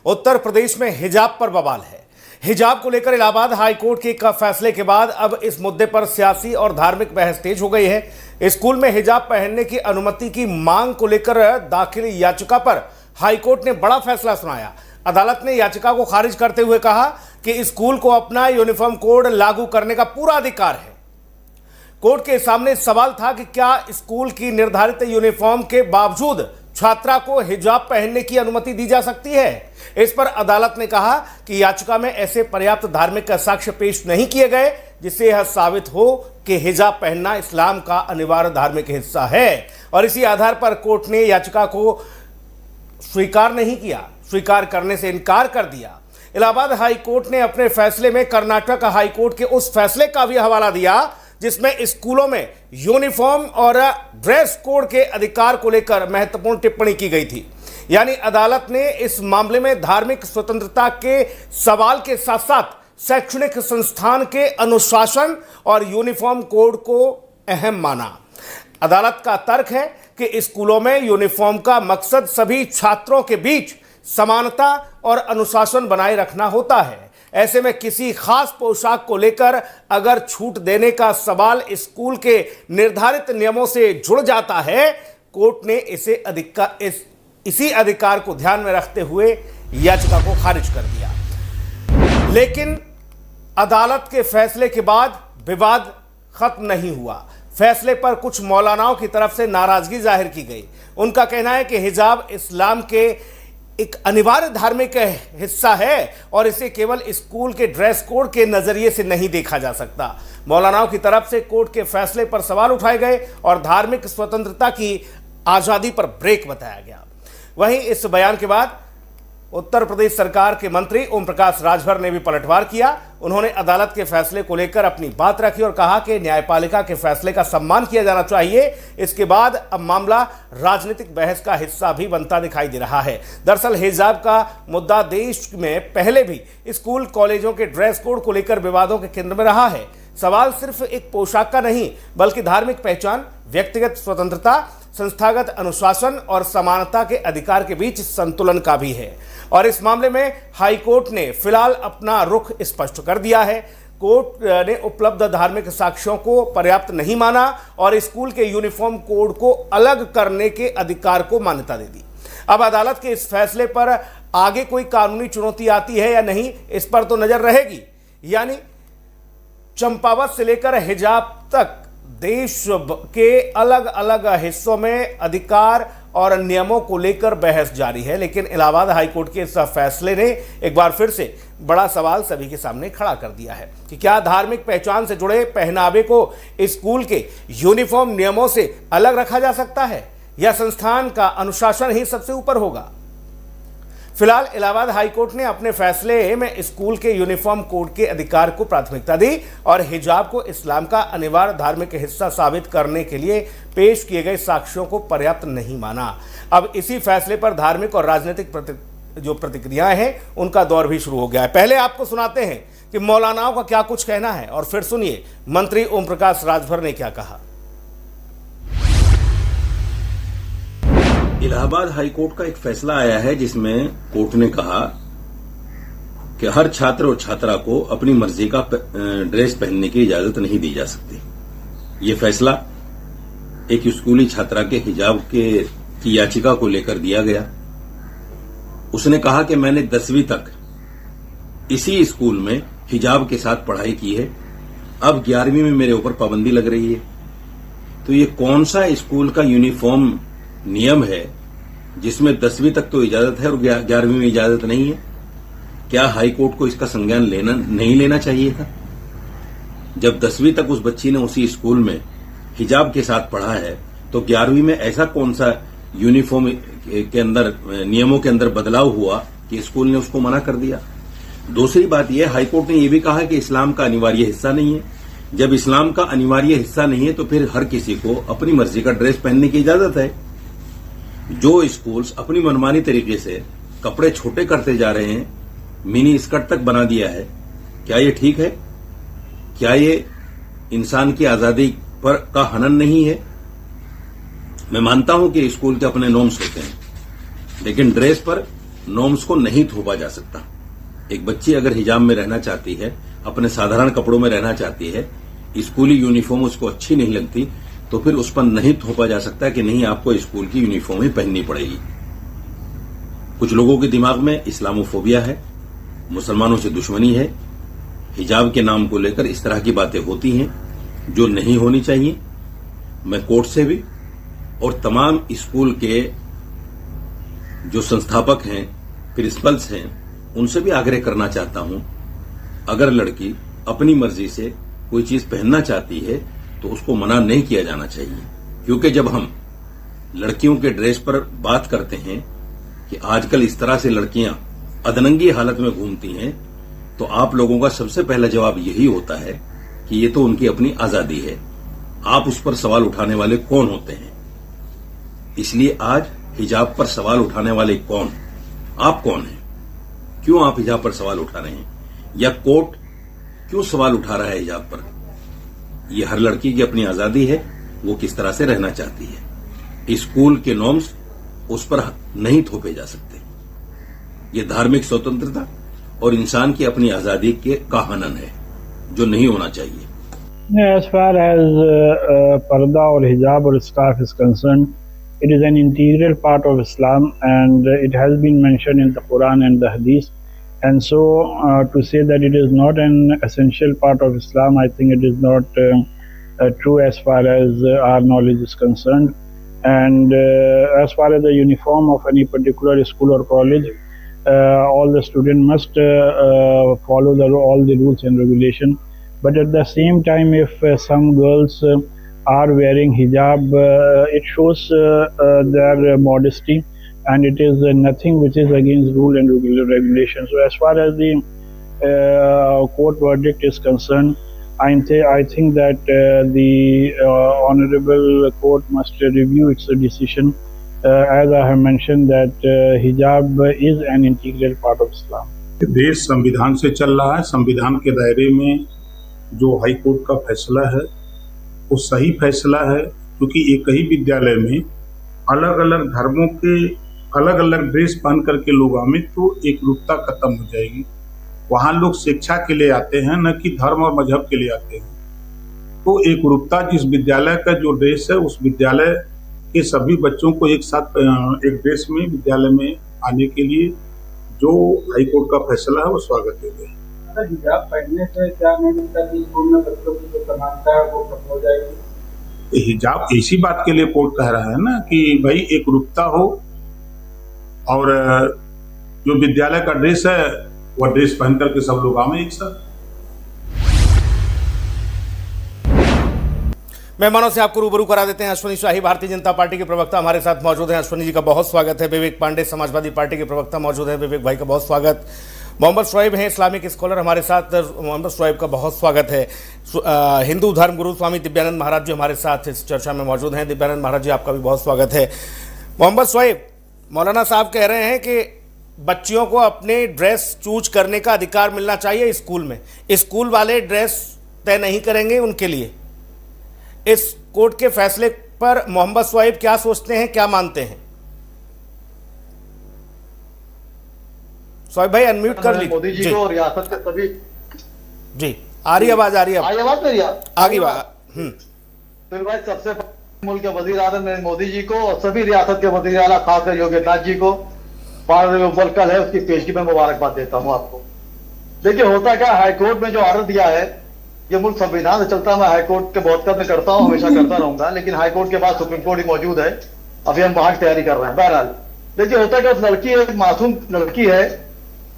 उत्तर प्रदेश में हिजाब पर बवाल है। हिजाब को लेकर इलाहाबाद हाईकोर्ट के एक फैसले के बाद अब इस मुद्दे पर सियासी और धार्मिक बहस तेज हो गई है। स्कूल में हिजाब पहनने की अनुमति की मांग को लेकर दाखिल याचिका पर हाईकोर्ट ने बड़ा फैसला सुनाया। अदालत ने याचिका को खारिज करते हुए कहा कि स्कूल को अपना यूनिफॉर्म कोड लागू करने का पूरा अधिकार है। कोर्ट के सामने सवाल था कि क्या स्कूल की निर्धारित यूनिफॉर्म के बावजूद छात्रा को हिजाब पहनने की अनुमति दी जा सकती है। इस पर अदालत ने कहा कि याचिका में ऐसे पर्याप्त धार्मिक साक्ष्य पेश नहीं किए गए जिससे यह साबित हो कि हिजाब पहनना इस्लाम का अनिवार्य धार्मिक हिस्सा है, और इसी आधार पर कोर्ट ने याचिका को स्वीकार करने से इनकार कर दिया। इलाहाबाद हाईकोर्ट ने अपने फैसले में कर्नाटक हाईकोर्ट के उस फैसले का भी हवाला दिया जिसमें स्कूलों में यूनिफॉर्म और ड्रेस कोड के अधिकार को लेकर महत्वपूर्ण टिप्पणी की गई थी। यानी अदालत ने इस मामले में धार्मिक स्वतंत्रता के सवाल के साथ साथ शैक्षणिक संस्थान के अनुशासन और यूनिफॉर्म कोड को अहम माना। अदालत का तर्क है कि स्कूलों में यूनिफॉर्म का मकसद सभी छात्रों के बीच समानता और अनुशासन बनाए रखना होता है। ऐसे में किसी खास पोशाक को लेकर अगर छूट देने का सवाल स्कूल के निर्धारित नियमों से जुड़ जाता है, कोर्ट ने इसी अधिकार को ध्यान में रखते हुए याचिका को खारिज कर दिया। लेकिन अदालत के फैसले के बाद विवाद खत्म नहीं हुआ। फैसले पर कुछ मौलानाओं की तरफ से नाराजगी जाहिर की गई। उनका कहना है कि हिजाब इस्लाम के एक अनिवार्य धार्मिक हिस्सा है और इसे केवल स्कूल के ड्रेस कोड के नजरिए से नहीं देखा जा सकता। मौलानाओं की तरफ से कोर्ट के फैसले पर सवाल उठाए गए और धार्मिक स्वतंत्रता की आजादी पर ब्रेक बताया गया। वहीं इस बयान के बाद उत्तर प्रदेश सरकार के मंत्री ओम प्रकाश राजभर ने भी पलटवार किया। उन्होंने अदालत के फैसले को लेकर अपनी बात रखी और कहा कि न्यायपालिका के फैसले का सम्मान किया जाना चाहिए। इसके बाद अब मामला राजनीतिक बहस का हिस्सा भी बनता दिखाई दे रहा है। दरअसल हिजाब का मुद्दा देश में पहले भी स्कूल कॉलेजों के ड्रेस कोड को लेकर विवादों के केंद्र में रहा है। सवाल सिर्फ एक पोशाक का नहीं बल्कि धार्मिक पहचान, व्यक्तिगत स्वतंत्रता, संस्थागत अनुशासन और समानता के अधिकार के बीच संतुलन का भी है। और इस मामले में हाईकोर्ट ने फिलहाल अपना रुख स्पष्ट कर दिया है। कोर्ट ने उपलब्ध धार्मिक साक्ष्यों को पर्याप्त नहीं माना और स्कूल के यूनिफॉर्म कोड को अलग करने के अधिकार को मान्यता दे दी। अब अदालत के इस फैसले पर आगे कोई कानूनी चुनौती आती है या नहीं, इस पर तो नजर रहेगी। यानी चंपावत से लेकर हिजाब तक देश के अलग अलग हिस्सों में अधिकार और नियमों को लेकर बहस जारी है। लेकिन इलाहाबाद हाईकोर्ट के इस फैसले ने एक बार फिर से बड़ा सवाल सभी के सामने खड़ा कर दिया है कि क्या धार्मिक पहचान से जुड़े पहनावे को स्कूल के यूनिफॉर्म नियमों से अलग रखा जा सकता है या संस्थान का अनुशासन ही सबसे ऊपर होगा। फिलहाल इलाहाबाद हाईकोर्ट ने अपने फैसले में स्कूल के यूनिफॉर्म कोड के अधिकार को प्राथमिकता दी और हिजाब को इस्लाम का अनिवार्य धार्मिक हिस्सा साबित करने के लिए पेश किए गए साक्ष्यों को पर्याप्त नहीं माना। अब इसी फैसले पर धार्मिक और राजनीतिक प्रतिक्रियाएं हैं उनका दौर भी शुरू हो गया है। पहले आपको सुनाते हैं कि मौलानाओं का क्या कुछ कहना है और फिर सुनिए मंत्री ओम प्रकाश राजभर ने क्या कहा। इलाहाबाद हाईकोर्ट का एक फैसला आया है जिसमें कोर्ट ने कहा कि हर छात्र और छात्रा को अपनी मर्जी का ड्रेस पहनने की इजाजत नहीं दी जा सकती। ये फैसला एक स्कूली छात्रा के हिजाब की याचिका को लेकर दिया गया। उसने कहा कि मैंने 10वीं तक इसी स्कूल में हिजाब के साथ पढ़ाई की है, अब 11वीं में मेरे ऊपर पाबंदी लग रही है। तो ये कौन सा स्कूल का यूनिफॉर्म नियम है जिसमें 10वीं तक तो इजाजत है और 11वीं में इजाजत नहीं है? क्या हाईकोर्ट को इसका संज्ञान नहीं लेना चाहिए था? जब 10वीं तक उस बच्ची ने उसी स्कूल में हिजाब के साथ पढ़ा है तो 11वीं में ऐसा कौन सा यूनिफॉर्म के अंदर नियमों के अंदर बदलाव हुआ कि स्कूल ने उसको मना कर दिया? दूसरी बात यह, हाईकोर्ट ने यह भी कहा कि इस्लाम का अनिवार्य हिस्सा नहीं है। जब इस्लाम का अनिवार्य हिस्सा नहीं है तो फिर हर किसी को अपनी मर्जी का ड्रेस पहनने की इजाजत है। जो स्कूल्स अपनी मनमानी तरीके से कपड़े छोटे करते जा रहे हैं, मिनी स्कर्ट तक बना दिया है, क्या ये ठीक है? क्या ये इंसान की आजादी पर का हनन नहीं है? मैं मानता हूं कि स्कूल के अपने नॉर्म्स होते हैं, लेकिन ड्रेस पर नॉर्म्स को नहीं थोपा जा सकता। एक बच्ची अगर हिजाब में रहना चाहती है, अपने साधारण कपड़ों में रहना चाहती है, स्कूली यूनिफॉर्म उसको अच्छी नहीं लगती, तो फिर उस पर नहीं थोपा जा सकता कि नहीं आपको स्कूल की यूनिफॉर्म ही पहननी पड़ेगी। कुछ लोगों के दिमाग में इस्लामोफोबिया है, मुसलमानों से दुश्मनी है, हिजाब के नाम को लेकर इस तरह की बातें होती हैं जो नहीं होनी चाहिए। मैं कोर्ट से भी और तमाम स्कूल के जो संस्थापक हैं, प्रिंसिपल्स हैं, उनसे भी आग्रह करना चाहता हूं, अगर लड़की अपनी मर्जी से कोई चीज पहनना चाहती है तो उसको मना नहीं किया जाना चाहिए। क्योंकि जब हम लड़कियों के ड्रेस पर बात करते हैं कि आजकल इस तरह से लड़कियां अधनंगी हालत में घूमती हैं, तो आप लोगों का सबसे पहला जवाब यही होता है कि ये तो उनकी अपनी आजादी है, आप उस पर सवाल उठाने वाले कौन होते हैं। इसलिए आज हिजाब पर सवाल उठाने वाले कौन, आप कौन हैं, क्यों आप हिजाब पर सवाल उठा रहे हैं, या कोर्ट क्यों सवाल उठा रहा है हिजाब पर। ये हर लड़की की अपनी आजादी है, वो किस तरह से रहना चाहती है। स्कूल के नॉर्म्स उस पर नहीं थोपे जा सकते। ये धार्मिक स्वतंत्रता और इंसान की अपनी आजादी के का हनन है जो नहीं होना चाहिए। As far as parda or hijab or scarf is concerned, it is an integral part of Islam, and it has been mentioned in the Quran and the Hadith. And so, to say that it is not an essential part of Islam, I think it is not true as far as our knowledge is concerned. And as far as the uniform of any particular school or college, all the students must follow all the rules and regulations. But at the same time, if some girls are wearing hijab, it shows their modesty, and it is nothing which is against rule and regulation. So as far as the court verdict is concerned, I think that the honorable court must review its decision. As I have mentioned that hijab is an integral part of Islam. देश संविधान से चल रहा है। संविधान के दायरे में जो हाई कोर्ट का फैसला है वो सही फैसला है, क्योंकि एक ही विद्यालय में अलग अलग धर्मों के अलग अलग ड्रेस पहन करके लोग आए तो एकरूपता खत्म हो जाएगी। वहाँ लोग शिक्षा के लिए आते हैं, न कि धर्म और मजहब के लिए आते हैं। तो एकरूपता, जिस विद्यालय का जो ड्रेस है उस विद्यालय के सभी बच्चों को एक साथ एक ड्रेस में विद्यालय में आने के लिए जो हाई कोर्ट का फैसला है वो स्वागत है। हिजाब पहनने से क्या नहीं मिलता कि स्कूल में बच्चों की जो समानता है वो खत्म हो जाएगी। हिजाब इसी बात के लिए कोर्ट कह रहा है ना कि भाई एकरूपता हो, और जो विद्यालय का ड्रेस है वह ड्रेस पहन करके सब लोग आवे एक साथ। मेहमानों से आपको रूबरू करा देते हैं। अश्वनी शाही भारतीय जनता पार्टी के प्रवक्ता हमारे साथ मौजूद हैं। अश्वनी जी का बहुत स्वागत है। विवेक पांडे समाजवादी पार्टी के प्रवक्ता मौजूद हैं। विवेक भाई का बहुत स्वागत। मोहम्मद शुएब हैं इस्लामिक स्कॉलर हमारे साथ। मोहम्मद शुएब का बहुत स्वागत है। हिंदू धर्म गुरु स्वामी दिव्यानंद महाराज जी हमारे साथ इस चर्चा में मौजूद हैं। दिव्यानंद महाराज जी आपका भी बहुत स्वागत है। मोहम्मद शुएब, मौलाना साहब कह रहे हैं कि बच्चियों को अपने ड्रेस चूज करने का अधिकार मिलना चाहिए स्कूल में, स्कूल वाले ड्रेस तय नहीं करेंगे उनके लिए। इस कोर्ट के फैसले पर मोहम्मद शुएब क्या सोचते हैं, क्या मानते हैं? शुएब भाई अनम्यूट कर लीजिए। मोदी जी को रियासत के सभी जी आ रही आवाज, आ रही है आवाज मेरी आगे फिर भाई सबसे मुल्क के वजीर आजम मोदी जी को और सभी रियासत के वजीर आला खासकर योगी आदित्यनाथ जी को कल है उसकी पेशगी में मुबारकबाद देता हूँ आपको। देखिए होता क्या, हाईकोर्ट में जो ऑर्डर दिया है ये मुल्क संविधान से चलता। मैं हाईकोर्ट के बहुत कदर करता हूँ, हमेशा करता रहूंगा, लेकिन हाईकोर्ट के बाद सुप्रीम कोर्ट ही मौजूद है। अभी हम वहां की तैयारी कर रहे हैं। बहरहाल देखिए होता क्या, उस लड़की एक मासूम लड़की है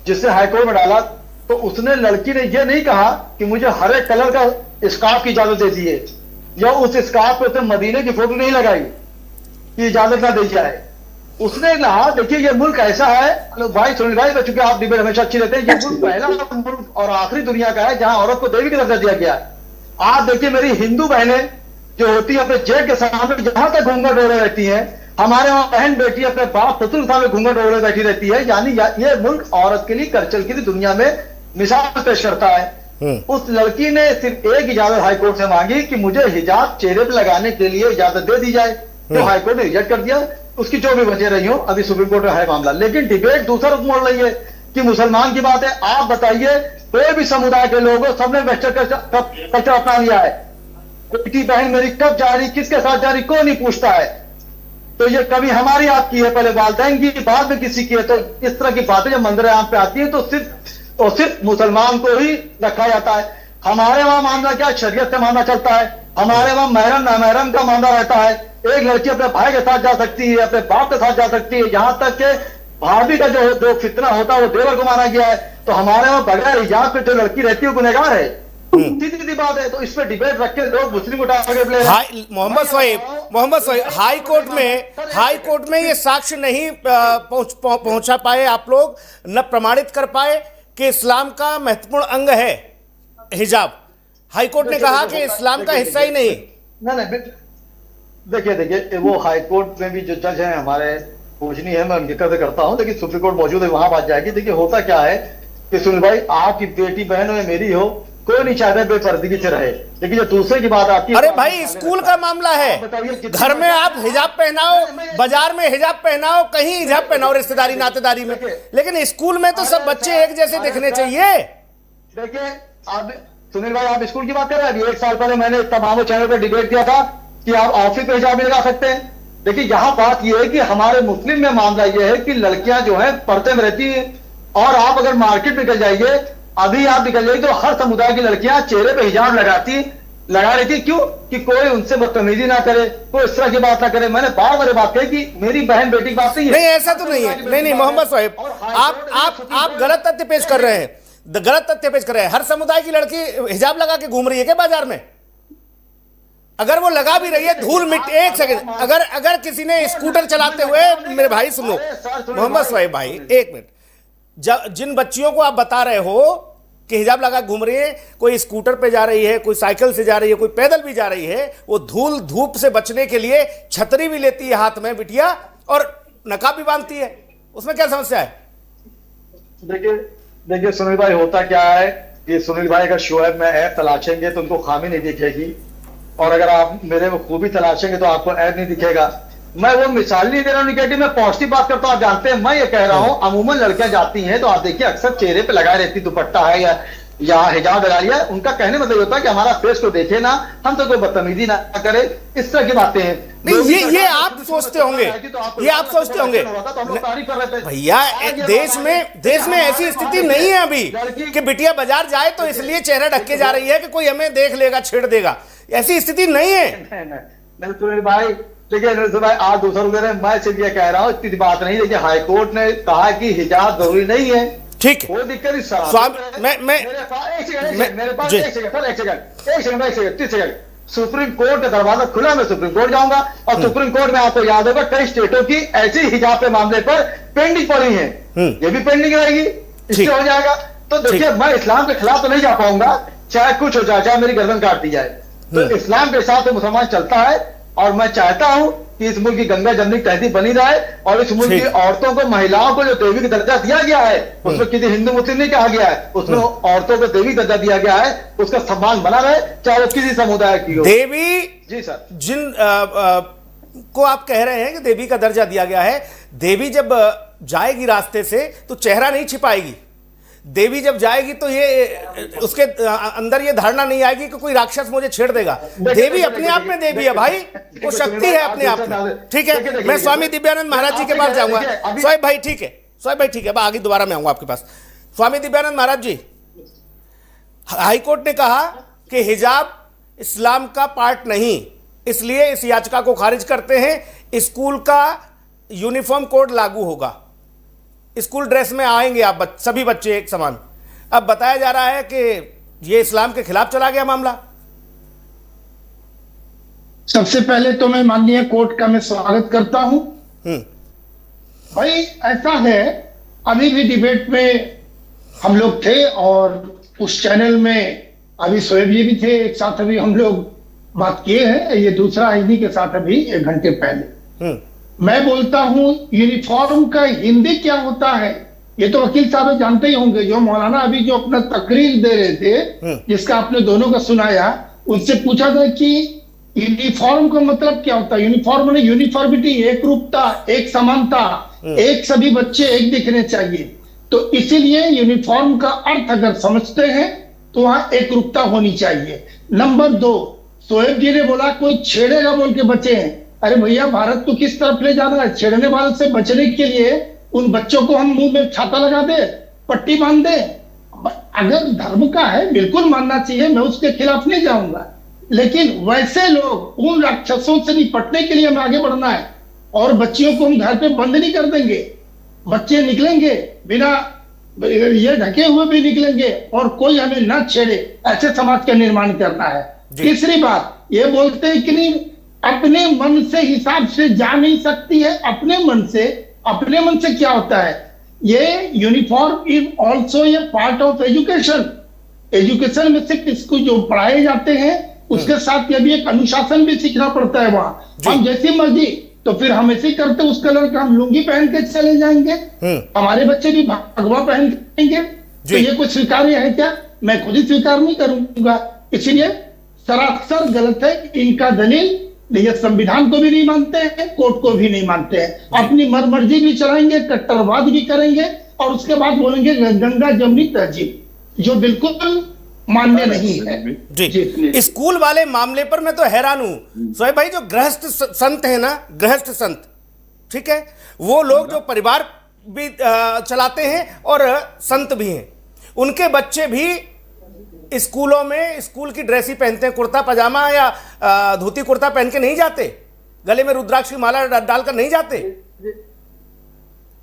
जिसने हाईकोर्ट में डाला, तो उसने लड़की ने यह नहीं कहा कि मुझे हरे कलर का स्कार्फ की इजाजत दे दी है, या उस स्कार्फ पे उसने मदीने की फोटो नहीं लगाई कि इजाजत ना दी जाए। उसने कहा देखिए ये मुल्क ऐसा है, भाई सुनील भाई, चूंकि आप डिबेट हमेशा अच्छी रहते हैं, ये मुल्क पहला मुल्क और आखिरी दुनिया का है जहां औरत को देवी का दर्जा दिया गया है। आप देखिए मेरी हिंदू बहनें जो होती है अपने जेठ के सामने जहां तक घूंघट ओढ़े रहती है, हमारे वहां बहन बेटी अपने बाप ससुर के सामने घूंघट ओढ़े बैठी रहती है। यानी ये मुल्क औरत के लिए करचल की दुनिया में मिसाल पेश करता है। उस लड़की ने सिर्फ एक इजाजत हाईकोर्ट से मांगी कि मुझे हिजाब चेहरे पर लगाने के लिए इजाजत दे दी जाए, तो हाईकोर्ट ने रिजेक्ट कर दिया। उसकी जो भी वजह रही हो, अभी सुप्रीम कोर्ट में है मामला। लेकिन डिबेट दूसरा रुख मोड़ रही है कि मुसलमान की बात है। आप बताइए, कोई भी समुदाय के लोग हो, सबने वेस्टर्न कल्चर अपना लिया है। बेटी बहन मेरी कब जा रही, किसके साथ जा रही, कोई नहीं पूछता है। तो ये कभी हमारी आपकी है, पहले वालिदैन की, बाद में किसी की है। तो इस तरह की बातें जब मंदिर आम पे आती है तो सिर्फ मुसलमान को ही रखा जाता है। हमारे वहां मामला क्या, शरीयत से मामला चलता है। हमारे वहां महरम नामहरम का मामला रहता है। एक लड़की अपने भाई के साथ जा सकती है, अपने बाप के साथ जा सकती है, यहां तक के भाभी का जो फितना होता है वो देवर को माना गया है। तो हमारे वहां बगैर हिजाब पे जो लड़की रहती है वो गुनहगार है। सीधी सीधी बात है। तो इस पर डिबेट रख के लोग मुस्लिम उठा के मोहम्मद सोहेब, हाई कोर्ट में ये साक्ष्य नहीं पहुंचा पाए आप लोग, न प्रमाणित कर पाए कि इस्लाम का महत्वपूर्ण अंग है हिजाब। हाई कोर्ट ने कहा कि इस्लाम का हिस्सा ही नहीं। नहीं, देखिए वो हाई कोर्ट में भी जो जज हैं हमारे पूछनी है, मैं उनकी कदर करता हूं, लेकिन सुप्रीम कोर्ट मौजूद है, वहां बात जाएगी। देखिए होता क्या है कि सुन भाई, आपकी बेटी बहन हो या मेरी हो, कोई नहीं चाहता बेपर्दगी से रहे। लेकिन जो दूसरे की बात आती है, अरे भाई स्कूल का मामला है, घर में आप हिजाब पहनाओ, बाजार में हिजाब पहनाओ, कहीं हिजाब पहनाओ, रिश्तेदारी नातेदारी में, लेकिन स्कूल में तो सब बच्चे एक जैसे दिखने चाहिए। देखिए आप सुनील भाई, आप स्कूल की बात कर रहे हैं। अभी 1 साल पहले मैंने तमाम चैनल पर डिबेट किया था कि आप ऑफिस पे हिजाब नहीं लगा सकते हैं। देखिए यहाँ बात यह है कि हमारे मुस्लिम में मामला यह है कि लड़कियां जो है पर्दे में रहती है, और आप अगर मार्केट निकल जाइए, अभी आप निकल जाइए तो हर समुदाय की लड़कियां चेहरे पे हिजाब लगा रही थी। क्यों? कि कोई उनसे बदतमीजी ना करे, कोई इस तरह की बात ना करे। मैंने बार बार बात कही कि मेरी बहन बेटी की बात नहीं है। नहीं, ऐसा तो नहीं है। नहीं मोहम्मद सोहेब, आप गलत तथ्य पेश कर रहे हैं। हर समुदाय की लड़की हिजाब लगा के घूम रही है क्या बाजार में? अगर वो लगा भी रही है, धूल मिट्टी, एक सेकंड, अगर किसी ने स्कूटर चलाते हुए, मेरे भाई सुनो, मोहम्मद सोहेब भाई एक मिनट, जिन बच्चियों को आप बता रहे हो कि हिजाब लगा घूम रही है, कोई स्कूटर पे जा रही है, कोई साइकिल से जा रही है, कोई पैदल भी जा रही है, वो धूल धूप से बचने के लिए छतरी भी लेती है हाथ में बिटिया, और नकाब भी बांधती है, उसमें क्या समस्या है? देखिए सुनील भाई, होता क्या है कि सुनील भाई अगर शोएब में ऐप तलाशेंगे तो उनको खामी नहीं दिखेगी, और अगर आप मेरे में खूबी तलाशेंगे तो आपको ऐप नहीं दिखेगा। मैं वो मिसाल नहीं दे रहा हूँ निगेटिव, मैं पॉजिटिव बात करता हूँ। आप जानते हैं, मैं ये कह रहा हूँ, अमूमन लड़कियां जाती हैं तो आप देखिए अक्सर चेहरे पे लगाए रहती, दुपट्टा है या हिजाब लगा लिया। उनका कहने मतलब होता है कि हमारा फेस को देखे ना, हम तो कोई बदतमीजी ना करे, इस तरह की बातें हैं। नहीं, ये आप सोचते होंगे, ये आप सोचते होंगे भैया, देश में ऐसी स्थिति नहीं है अभी कि बिटिया बाजार जाए तो इसलिए चेहरा ढक के जा रही है कि कोई हमें देख लेगा, छेड़ देगा। ऐसी स्थिति नहीं है। नहीं भाई, देखिए भाई, आप दूसरा दे रहे हैं, मैं सिर्फ ये कह रहा हूँ, इतनी बात नहीं। देखिए हाईकोर्ट ने कहा कि हिजाब जरूरी नहीं है, ठीक है, कोई दिक्कत नहीं। सुप्रीम कोर्ट का दरवाजा खुला, मैं सुप्रीम कोर्ट जाऊंगा, और सुप्रीम कोर्ट में आपको याद होगा कई स्टेटों की ऐसी हिजाब के मामले पर पेंडिंग पड़ी है, ये भी पेंडिंग रहेगी, इससे हो जाएगा। तो देखिए, मैं इस्लाम के खिलाफ तो नहीं जा पाऊंगा, चाहे कुछ हो जाए, चाहे मेरी गर्दन काट दी जाए। तो इस्लाम के हिसाब से मुसलमान चलता है, और मैं चाहता हूं कि इस मुल्क की गंगा जमनी तहजीब बनी रहे, और इस मुल्क की औरतों को, महिलाओं को जो देवी का दर्जा दिया गया है, उसमें किसी हिंदू मुस्लिम नहीं कहा गया है, उसमें औरतों को देवी दर्जा दिया गया है, उसका सम्मान बना रहे, चाहे वो किसी समुदाय की हो। देवी, जी सर, जिन को आप कह रहे हैं कि देवी का दर्जा दिया गया है, देवी जब जाएगी रास्ते से तो चेहरा नहीं छिपाएगी। देवी जब जाएगी तो ये उसके अंदर ये धारणा नहीं आएगी कि कोई राक्षस मुझे छेड़ देगा। देवी अपने आप में देवी है भाई, वो शक्ति है अपने आप में। ठीक है, मैं स्वामी दिव्यानंद महाराज जी के पास जाऊंगा। सोहेब भाई ठीक है, सोहेब भाई ठीक है, आगे दोबारा मैं आऊंगा आपके पास। स्वामी दिव्यानंद महाराज जी, हाईकोर्ट ने कहा कि हिजाब इस्लाम का पार्ट नहीं, इसलिए इस याचिका को खारिज करते हैं। स्कूल का यूनिफॉर्म कोड लागू होगा, स्कूल ड्रेस में आएंगे आप सभी बच्चे एक समान। अब बताया जा रहा है कि ये इस्लाम के खिलाफ चला गया मामला। सबसे पहले तो मैं माननीय कोर्ट का मैं स्वागत करता हूं। भाई ऐसा है, अभी भी डिबेट में हम लोग थे, और उस चैनल में अभी शोएब जी भी थे, एक साथ अभी हम लोग बात किए हैं। ये दूसरा इन्हीं के साथ अभी 1 घंटे पहले। मैं बोलता हूं यूनिफॉर्म का हिंदी क्या होता है, ये तो वकील साहब जानते ही होंगे। जो मौलाना अभी जो अपना तकरीर दे रहे थे, जिसका आपने दोनों का सुनाया, उनसे पूछा था कि यूनिफॉर्म का मतलब क्या होता है? यूनिफॉर्म में यूनिफॉर्मिटी, एक रूपता, एक समानता, एक सभी बच्चे एक दिखने चाहिए। तो इसीलिए यूनिफॉर्म का अर्थ अगर समझते हैं तो वहां एक रूपता होनी चाहिए। नंबर 2, शोएब जी ने बोला कोई छेड़ेगा बोल के बचे हैं। अरे भैया, भारत को किस तरफ ले जाना है? छेड़ने वाले से बचने के लिए उन बच्चों को हम मुंह में छाता लगा दे, पट्टी बांध दे? अगर धर्म का है बिल्कुल मानना चाहिए, मैं उसके खिलाफ नहीं जाऊंगा, लेकिन वैसे लोग, उन राक्षसों से निपटने के लिए हमें आगे बढ़ना है। और बच्चियों को हम घर पे बंद नहीं कर देंगे। बच्चे निकलेंगे बिना ये ढके हुए भी निकलेंगे, और कोई हमें ना छेड़े, ऐसे समाज का निर्माण करना है। तीसरी बात, ये बोलते हैं कि नहीं, अपने मन से हिसाब से जा नहीं सकती है। अपने मन से क्या होता है? ये uniform is also a part of education. Education में से किसको जो पढ़ाए जाते हैं उसके साथ ये भी एक अनुशासन भी सीखना पड़ता है। वहां हम जैसी मर्जी, तो फिर हम ऐसे ही करते उस कलर का हम लुंगी पहन के चले जाएंगे, हमारे बच्चे भी भगवा पहन के, तो ये कुछ स्वीकार्य है क्या? मैं खुद ही स्वीकार नहीं करूंगा। इसलिए सरासर गलत है। इनका दलील ये संविधान को भी नहीं मानते हैं, कोर्ट को भी नहीं मानते हैं, अपनी मर्जी भी चलाएंगे, कट्टरवाद भी करेंगे, और उसके बाद बोलेंगे गंगा जमनी तहजीब, जो बिल्कुल मान्य नहीं है। जी, स्कूल वाले मामले पर मैं तो हैरान हूं सोहेब भाई। जो गृहस्थ संत है ना, गृहस्थ संत, ठीक है, वो लोग जो परिवार भी चलाते हैं और संत भी हैं, उनके बच्चे भी स्कूलों में स्कूल की ड्रेस ही पहनते हैं, कुर्ता पजामा या धोती कुर्ता पहन के नहीं जाते, गले में रुद्राक्ष की माला डालकर नहीं जाते।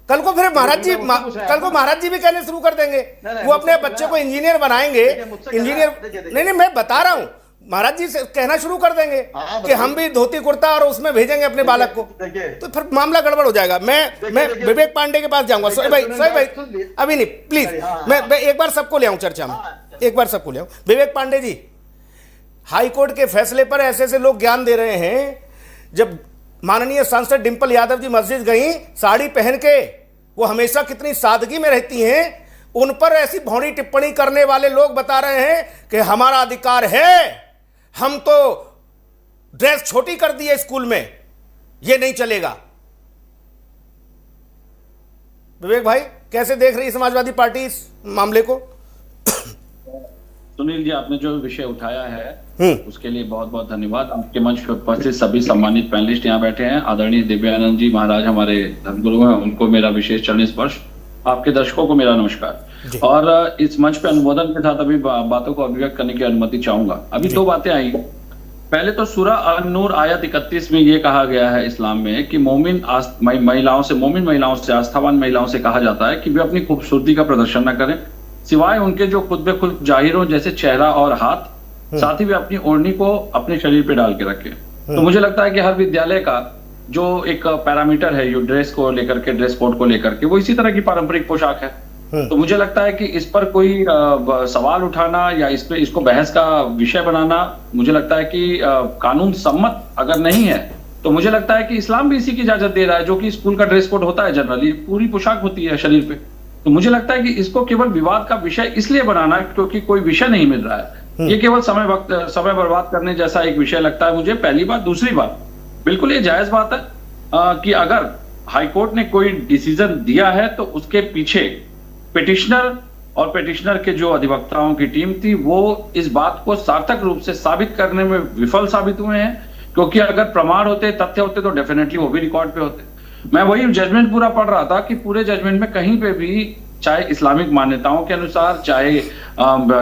कल को फिर महाराज जी भी कहने शुरू कर देंगे, वो अपने बच्चे को इंजीनियर बनाएंगे। इंजीनियर नहीं, मैं बता रहा हूं, महाराज जी से कहना शुरू कर देंगे कि हम भी धोती कुर्ता और उसमें भेजेंगे अपने बालक को, तो फिर मामला गड़बड़ हो जाएगा। मैं विवेक पांडे के पास जाऊंगा। सोहेब भाई अभी नहीं, प्लीज, मैं एक बार सबको ले आऊं चर्चा में, एक बार सबको ले आऊं। विवेक पांडे जी, हाईकोर्ट के फैसले पर ऐसे ऐसे लोग ज्ञान दे रहे हैं। जब माननीय सांसद डिंपल यादव जी मस्जिद गई साड़ी पहन के, वो हमेशा कितनी सादगी में रहती हैं, उन पर ऐसी भौड़ी टिप्पणी करने वाले लोग बता रहे हैं कि हमारा अधिकार है, हम तो ड्रेस छोटी कर दी है स्कूल में, ये नहीं चलेगा। विवेक भाई, कैसे देख रही है समाजवादी पार्टी इस मामले को? सुनील जी, आपने जो विषय उठाया है उसके लिए बहुत बहुत धन्यवाद। आपके मंच पर उपस्थित सभी सम्मानित पैनलिस्ट यहाँ बैठे हैं। आदरणीय दिव्यानंद जी महाराज हमारे धर्मगुरु हैं, उनको मेरा विशेष चरण स्पर्श। आपके दर्शकों को मेरा नमस्कार। और इस मंच पे अनुमोदन के साथ अभी बातों को अभिव्यक्त करने की अनुमति चाहूंगा। अभी 2 बातें आई। पहले तो सूरा अन-नूर आयत 31 में ये कहा गया है इस्लाम में कि मोमिन महिलाओं से, आस्थावान महिलाओं से कहा जाता है कि वे अपनी खूबसूरती का प्रदर्शन न करें, सिवाय उनके जो खुद बे खुद जाहिर हो, जैसे चेहरा और हाथ। साथ ही वे अपनी ओढ़नी को अपने शरीर पे डाल के रखें। तो मुझे लगता है कि हर विद्यालय का जो एक पैरामीटर है, जो ड्रेस को लेकर के, ड्रेस कोड को लेकर के, वो इसी तरह की पारंपरिक पोशाक है। तो मुझे लगता है कि इस पर कोई सवाल उठाना या इसको बहस का विषय बनाना, मुझे लगता है कि कानून सम्मत अगर नहीं है, तो मुझे लगता है कि इस्लाम भी इसी की इजाजत दे रहा है, जो कि स्कूल का ड्रेस कोड होता है, जनरली पूरी पोशाक होती है शरीर पे। तो मुझे लगता है कि इसको केवल विवाद का विषय इसलिए बनाना क्योंकि कोई विषय नहीं मिल रहा है, ये केवल समय बर्बाद करने जैसा एक विषय लगता है मुझे, पहली बात। दूसरी बात, बिल्कुल ये जायज बात है कि अगर हाईकोर्ट ने कोई डिसीजन दिया है तो उसके पीछे पिटिशनर और पिटिशनर के जो अधिवक्ताओं की टीम थी, वो इस बात को सार्थक रूप से साबित करने में विफल साबित हुए हैं। क्योंकि अगर प्रमाण होते, तथ्य होते, तो डेफिनेटली वो भी रिकॉर्ड पे होते। मैं वही जजमेंट पूरा पढ़ रहा था कि पूरे जजमेंट में कहीं पे भी, चाहे इस्लामिक मान्यताओं के अनुसार, चाहे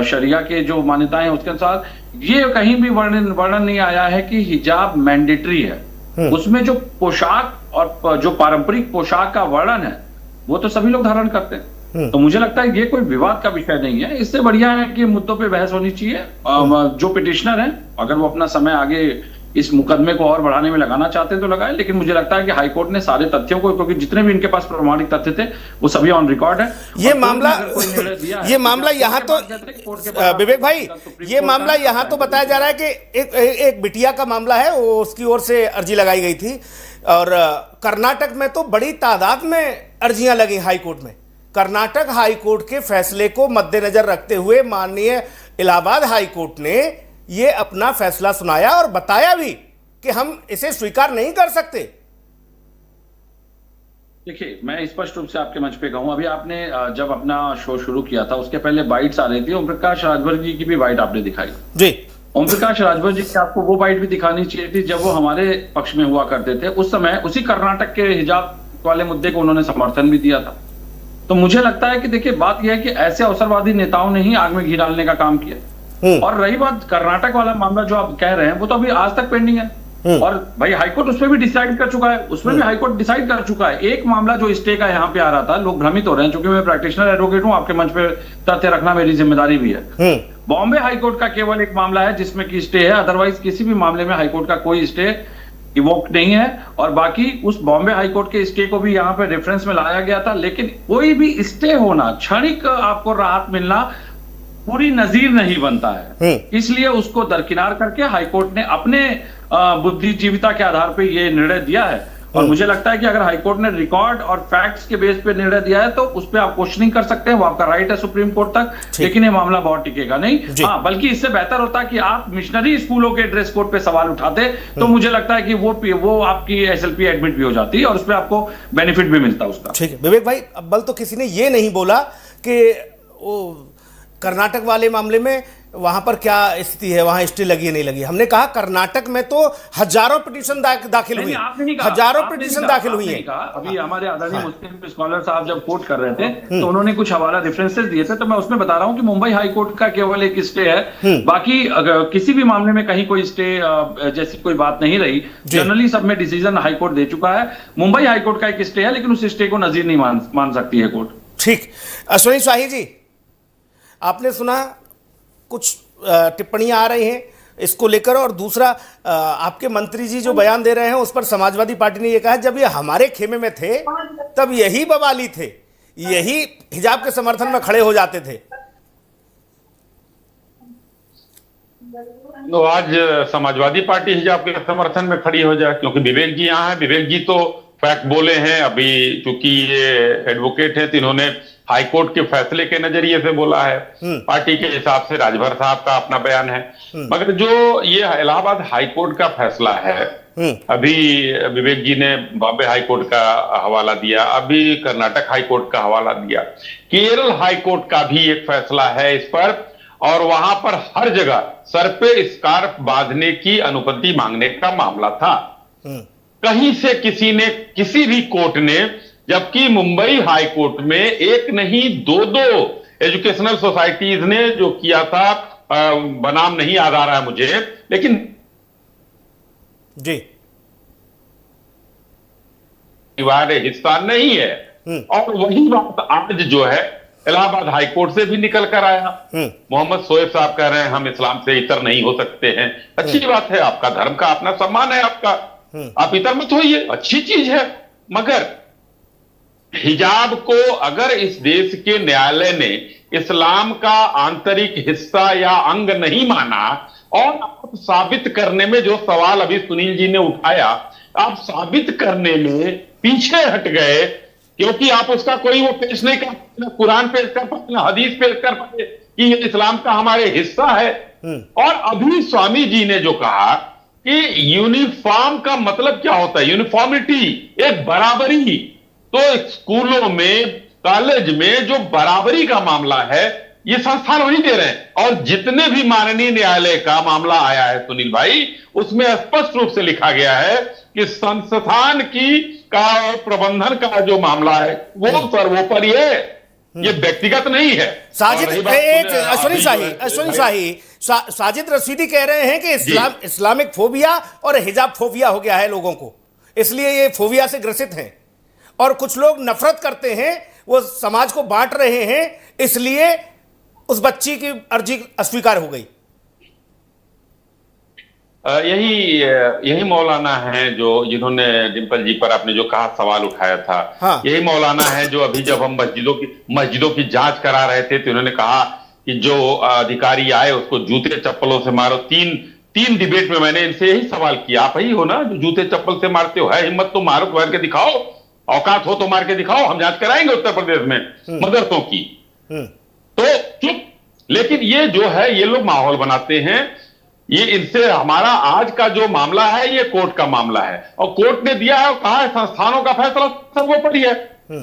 शरिया के जो मान्यताएं हैं उसके अनुसार, ये कहीं भी वर्णन नहीं आया है कि हिजाब मैंडेटरी है। उसमें जो पोशाक और जो पारंपरिक पोशाक का वर्णन है वो तो सभी लोग धारण करते हैं। तो मुझे लगता है ये कोई विवाद का विषय नहीं है। इससे बढ़िया है कि मुद्दों पे बहस होनी चाहिए। जो पिटिशनर हैं, अगर वो अपना समय आगे इस मुकदमे को और बढ़ाने में लगाना चाहते हैं तो लगाए, लेकिन मुझे लगता है कि हाईकोर्ट ने सारे तथ्यों को, क्योंकि जितने भी इनके पास प्रमाणिक तथ्य थे वो सभी ऑन रिकॉर्ड है। ये मामला यहाँ तो विवेक भाई, ये मामला यहाँ तो बताया जा रहा है कि एक बिटिया का मामला है, वो उसकी ओर से अर्जी लगाई गई थी, और कर्नाटक में तो बड़ी तादाद में अर्जियां लगी हाईकोर्ट में। कर्नाटक हाईकोर्ट के फैसले को मद्देनजर रखते हुए माननीय इलाहाबाद हाईकोर्ट ने ये अपना फैसला सुनाया और बताया भी कि हम इसे स्वीकार नहीं कर सकते? देखिए, मैं स्पष्ट रूप से आपके मंच पे कहूं, अभी आपने जब अपना शो शुरू किया था उसके पहले बाइट्स आ रही थी, ओम प्रकाश राजभर जी की भी बाइट आपने दिखाई जी। ओम प्रकाश राजभर जी की आपको वो बाइट भी दिखानी चाहिए थी जब वो हमारे पक्ष में हुआ करते थे। उस समय उसी कर्नाटक के हिजाब वाले मुद्दे को उन्होंने समर्थन भी दिया था। तो मुझे लगता है कि देखिए, बात यह है कि ऐसे अवसरवादी नेताओं ने ही आग में घी डालने का काम किया। और रही बात कर्नाटक वाला मामला जो आप कह रहे हैं, वो तो अभी आज तक पेंडिंग है और भाई हाईकोर्ट उसमें भी डिसाइड कर चुका है, उसमें भी हाईकोर्ट डिसाइड कर चुका है। एक मामला जो स्टे का यहाँ पे आ रहा था, लोग भ्रमित हो रहे हैं, क्योंकि मैं प्रैक्टिशनर एडवोकेट हूँ, आपके मंच पे तथ्य रखना मेरी जिम्मेदारी भी है। बॉम्बे हाईकोर्ट का केवल एक मामला है जिसमें की स्टे है, अदरवाइज किसी भी मामले में हाईकोर्ट का कोई स्टे इवोक नहीं है। और बाकी उस बॉम्बे हाईकोर्ट के स्टे को भी यहाँ पे रेफरेंस में लाया गया था, लेकिन कोई भी स्टे होना, क्षणिक आपको राहत मिलना पूरी नजीर नहीं बनता है। इसलिए उसको दरकिनार करके हाईकोर्ट ने अपने बुद्धिजीविता के आधार पर यह निर्णय दिया है। और मुझे लगता है कि अगर हाईकोर्ट ने रिकॉर्ड और फैक्ट्स के बेस पे निर्णय दिया है तो उस पर आप क्वेश्चनिंग कर सकते हैं, वो आपका राइट है सुप्रीम कोर्ट तक, लेकिन ये मामला बहुत टिकेगा नहीं। हाँ, बल्कि इससे बेहतर होता कि आप मिशनरी स्कूलों के ड्रेस कोड पे सवाल उठाते तो मुझे लगता है कि वो आपकी SLP एडमिट भी हो जाती और उस पर आपको बेनिफिट भी मिलता उसका। ठीक है विवेक भाई, अव्वल तो किसी ने ये नहीं बोला कि वो कर्नाटक वाले मामले में वहां पर क्या स्थिति है, वहां स्टे लगी है नहीं लगी। हमने कहा कर्नाटक में तो हजारों पिटीशन दाखिल हुई, हजारों पिटीशन दाखिल हुई है। अभी हमारे आदरणीय मुस्लिम स्कॉलर साहब जब कोट कर रहे थे तो उन्होंने कुछ हवाला रेफरेंसेस दिए थे, तो मैं उसमें बता रहा हूं कि मुंबई हाईकोर्ट का केवल एक स्टे है, बाकी किसी भी मामले में कहीं कोई स्टे जैसी कोई बात नहीं रही। जनरली सब में डिसीजन हाईकोर्ट दे चुका है। मुंबई हाईकोर्ट का एक स्टे है, लेकिन उस स्टे को नजीर नहीं मान सकती है कोर्ट। ठीक, अश्विनी शाही जी, आपने सुना कुछ टिप्पणियां आ रही हैं इसको लेकर, और दूसरा आपके मंत्री जी जो बयान दे रहे हैं उस पर समाजवादी पार्टी ने यह कहा जब ये हमारे खेमे में थे तब यही बवाली थे, यही हिजाब के समर्थन में खड़े हो जाते थे। तो आज समाजवादी पार्टी हिजाब के समर्थन में खड़ी हो जाए, क्योंकि विवेक जी यहाँ है। विवेक जी तो फैक्ट बोले हैं, अभी चूंकि ये एडवोकेट है तो इन्होंने हाईकोर्ट के फैसले के नजरिए से बोला है, पार्टी के हिसाब से राजभर साहब का अपना बयान है। मगर जो ये इलाहाबाद हाईकोर्ट का फैसला है, अभी विवेक जी ने बॉम्बे हाईकोर्ट का हवाला दिया, अभी कर्नाटक हाईकोर्ट का हवाला दिया, केरल हाईकोर्ट का भी एक फैसला है इस पर, और वहां पर हर जगह सर पे स्कार्फ बांधने की अनुमति मांगने का मामला था। कहीं से किसी भी कोर्ट ने, जबकि मुंबई हाई कोर्ट में एक नहीं दो एजुकेशनल सोसाइटीज ने जो किया था, बनाम नहीं याद आ रहा है मुझे, लेकिन जी अनिवार्य हिस्सा नहीं है। और वही बात आज जो है इलाहाबाद हाईकोर्ट से भी निकल कर आया। मोहम्मद शोएब साहब कह रहे हैं हम इस्लाम से इतर नहीं हो सकते हैं। अच्छी बात है, आपका धर्म का अपना सम्मान है, आपका आप इतर मत होइए, अच्छी चीज है। मगर हिजाब को अगर इस देश के न्यायालय ने इस्लाम का आंतरिक हिस्सा या अंग नहीं माना, और आप साबित करने में जो सवाल अभी सुनील जी ने उठाया, आप साबित करने में पीछे हट गए, क्योंकि आप उसका कोई वो पेश नहीं कर पाए, ना कुरान पेश कर पाए, ना हदीस पेश कर पाए कि ये इस्लाम का हमारे हिस्सा है। और अभी स्वामी जी ने जो कहा कि यूनिफॉर्म का मतलब क्या होता है, यूनिफॉर्मिटी, एक बराबरी, तो स्कूलों में कॉलेज में जो बराबरी का मामला है ये संस्थान वही दे रहे हैं। और जितने भी माननीय न्यायालय का मामला आया है सुनील भाई, उसमें स्पष्ट रूप से लिखा गया है कि संस्थान की का प्रबंधन का जो मामला है वो सर्वोपरि है, ये व्यक्तिगत नहीं है। साजिद अश्विनी शाही साजिद रशीदी कह रहे हैं कि इस्लामिक फोबिया और हिजाब फोबिया हो गया है लोगों को, इसलिए ये फोबिया से ग्रसित हैं, और कुछ लोग नफरत करते हैं, वो समाज को बांट रहे हैं, इसलिए उस बच्ची की अर्जी अस्वीकार हो गई। यही मौलाना है जो जिन्होंने डिंपल जी पर आपने जो कहा सवाल उठाया था। हाँ। यही मौलाना है जो अभी जब हम मस्जिदों की जांच करा रहे थे तो इन्होंने कहा कि जो अधिकारी आए उसको जूते चप्पलों से मारो। तीन डिबेट में मैंने इनसे यही सवाल किया, आप ही हो ना जो जूते चप्पल से मारते हो, है हिम्मत तो मारो, मार के दिखाओ, औकात हो तो मार के दिखाओ, हम जांच कराएंगे उत्तर प्रदेश में मदरसों की। तो चुप। लेकिन ये जो है ये लोग माहौल बनाते हैं, ये इनसे हमारा आज का जो मामला है ये कोर्ट का मामला है, और कोर्ट ने दिया है और कहा है संस्थानों का फैसला सर्वोपरि है।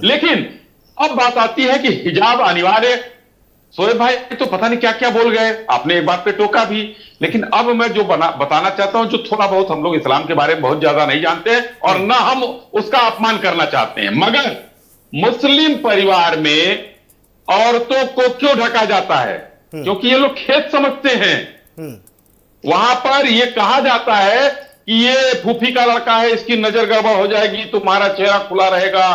लेकिन अब बात आती है कि हिजाब अनिवार्य। शोएब भाई तो पता नहीं क्या क्या बोल गए, आपने एक बात पे टोका भी, लेकिन अब मैं जो बताना चाहता हूं, जो थोड़ा बहुत हम लोग इस्लाम के बारे में बहुत ज्यादा नहीं जानते हैं और ना हम उसका अपमान करना चाहते हैं, मगर मुस्लिम परिवार में औरतों को क्यों ढका जाता है? क्योंकि ये लोग खेत समझते हैं। वहां पर ये कहा जाता है कि ये फूफी का लड़का है, इसकी नजर गड़बड़ हो जाएगी, तुम्हारा चेहरा खुला रहेगा,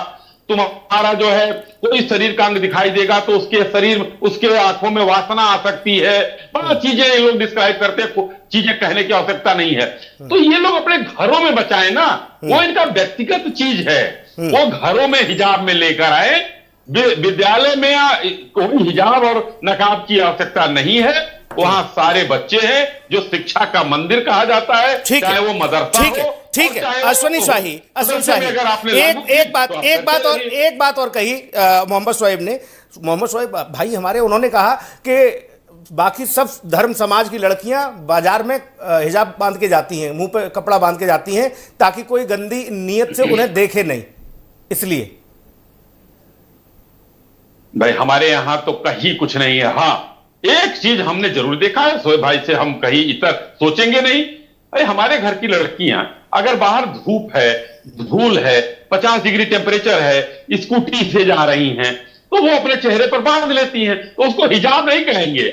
तुम्हारा जो है कोई शरीर का अंग दिखाई देगा तो उसके शरीर, उसके आंखों में वासना आ सकती है, बहुत चीजें ये लोग डिस्क्राइब करते हैं, चीजें कहने की आवश्यकता नहीं है। तो ये लोग अपने घरों में बचाए ना, वो इनका व्यक्तिगत चीज है, वो घरों में हिजाब में लेकर आए। विद्यालय में कोई हिजाब और नकाब की आवश्यकता नहीं है, वहां सारे बच्चे हैं जो शिक्षा का मंदिर कहा जाता है, चाहे वो मदरसा हो। ठीक है अश्विनी शाही, एक बात और कही मोहम्मद शोएब ने। मोहम्मद शोएब भाई हमारे, उन्होंने कहा कि बाकी सब धर्म समाज की लड़कियां बाजार में हिजाब बांध के जाती हैं, मुंह पे कपड़ा बांध के जाती हैं ताकि कोई गंदी नीयत से उन्हें देखे नहीं, इसलिए। भाई हमारे यहां तो कहीं कुछ नहीं है। हाँ, एक चीज हमने जरूर देखा है, शोएब भाई से हम कहीं इतर सोचेंगे नहीं। अरे हमारे घर की लड़कियां अगर बाहर धूप है, धूल है, 50 डिग्री टेम्परेचर है, स्कूटी से जा रही हैं, तो वो अपने चेहरे पर बांध लेती हैं, तो उसको हिजाब नहीं कहेंगे।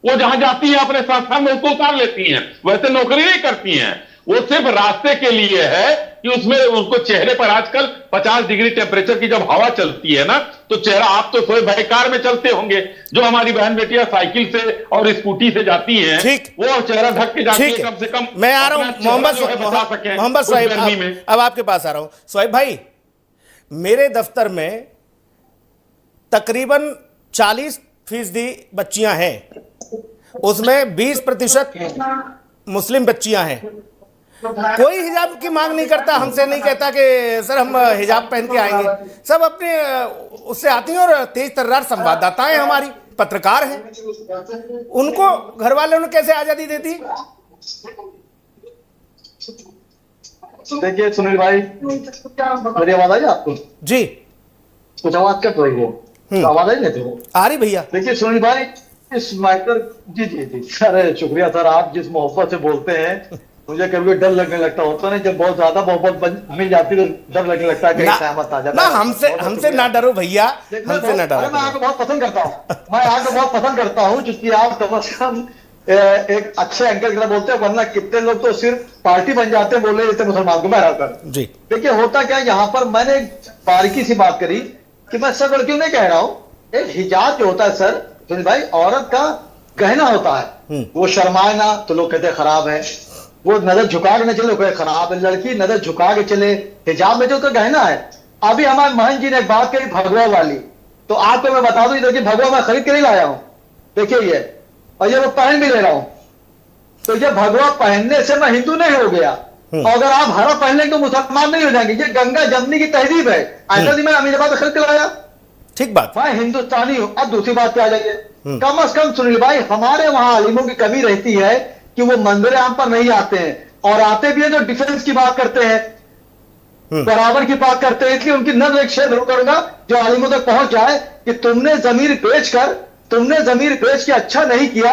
वो जहां जाती है अपने संस्थान में उसको उतार लेती हैं, वैसे नौकरी नहीं करती हैं, वो सिर्फ रास्ते के लिए है कि उसमें उनको चेहरे पर आजकल 50 डिग्री टेम्परेचर की जब हवा चलती है ना, तो चेहरा, आप तो सोए भाई कार में चलते होंगे, जो हमारी बहन बेटियां साइकिल से और स्कूटी से जाती हैं, वो चेहरा ढक के जाती है, कम से कम। मैं आ रहा हूं मोहम्मद शोएब, अब आपके पास आ रहा हूं। शोएब भाई, मेरे दफ्तर में तकरीबन 40% बच्चियां हैं, उसमें 20% मुस्लिम बच्चियां हैं। कोई हिजाब की मांग नहीं करता, हमसे नहीं कहता कि सर हम हिजाब पहन के आएंगे, सब अपने उससे आती हैं। और तेज तर्रार संवाददाताएं हमारी, पत्रकार हैं, उनको घर वालों ने कैसे आजादी दे दी? देखिए सुनील भाई, मेरी आवाज आई आपको? जी, कुछ आवाज कट रही है, आवाज आई नहीं थी? आ रही भैया। देखिए सुनील भाई, इस मैटर, जी जी जी सर, शुक्रिया सर, आप जिस मोहब्बत से बोलते हैं, मुझे कभी डर लगने लगता होता नहीं, जब बहुत ज्यादा मोहब्बत मिल जाती तो डर लगने लगता है कहीं सहमत आ जाता है। हमसे ना डरो भैया, हमसे ना डरो। मैं आपको बहुत पसंद करता हूँ, मैं आपको बहुत पसंद करता हूँ, क्योंकि आप कम से कम एक अच्छे एंकर की तरह बोलते हैं, वरना कितने लोग तो सिर्फ पार्टी बन जाते हैं, बोले जैसे मुसलमान को बहरा कर। जी देखिए होता क्या, यहाँ पर मैंने बारीकी सी बात करी कि मैं सब लड़कियों नहीं कह रहा हूँ, एक हिजाब जो होता है सर सुनील भाई, औरत का गहना होता है, वो शर्माए ना तो लोग कहते हैं खराब है, वो नजर झुका के न चले लोग खराब है, लड़की नजर झुका के चले, हिजाब में जो तो गहना है। अभी हमारे महन जी ने एक बात कही भगवा वाली, तो आपको मैं बता दूं, देखिए भगवा मैं खरीद के नहीं लाया हूं, देखिए ये, और ये मैं पहन भी ले रहा हूं, तो ये भगवा पहनने से मैं हिंदू नहीं हो गया, और अगर आप हरा पहन लेंगे तो मुसलमान नहीं हो जाएंगे, ये गंगा जमनी की तहजीब है। ऐसा नहीं मैं अमीराबाद में खरीद के लाया, ठीक बात, मैं हिंदुस्तानी हूं। अब दूसरी बात पे आ जाइए, कम से कम सुनील भाई, हमारे वहां आलिमों की कमी रहती है कि वो मंदिर आम पर नहीं आते हैं, और आते भी है जो डिफेंस की बात करते हैं, बराबर की बात करते हैं। इसलिए उनकी नजर एक शेर जरूर करूंगा जो आलिमों तक पहुंच जाए कि तुमने जमीर बेच के अच्छा नहीं किया,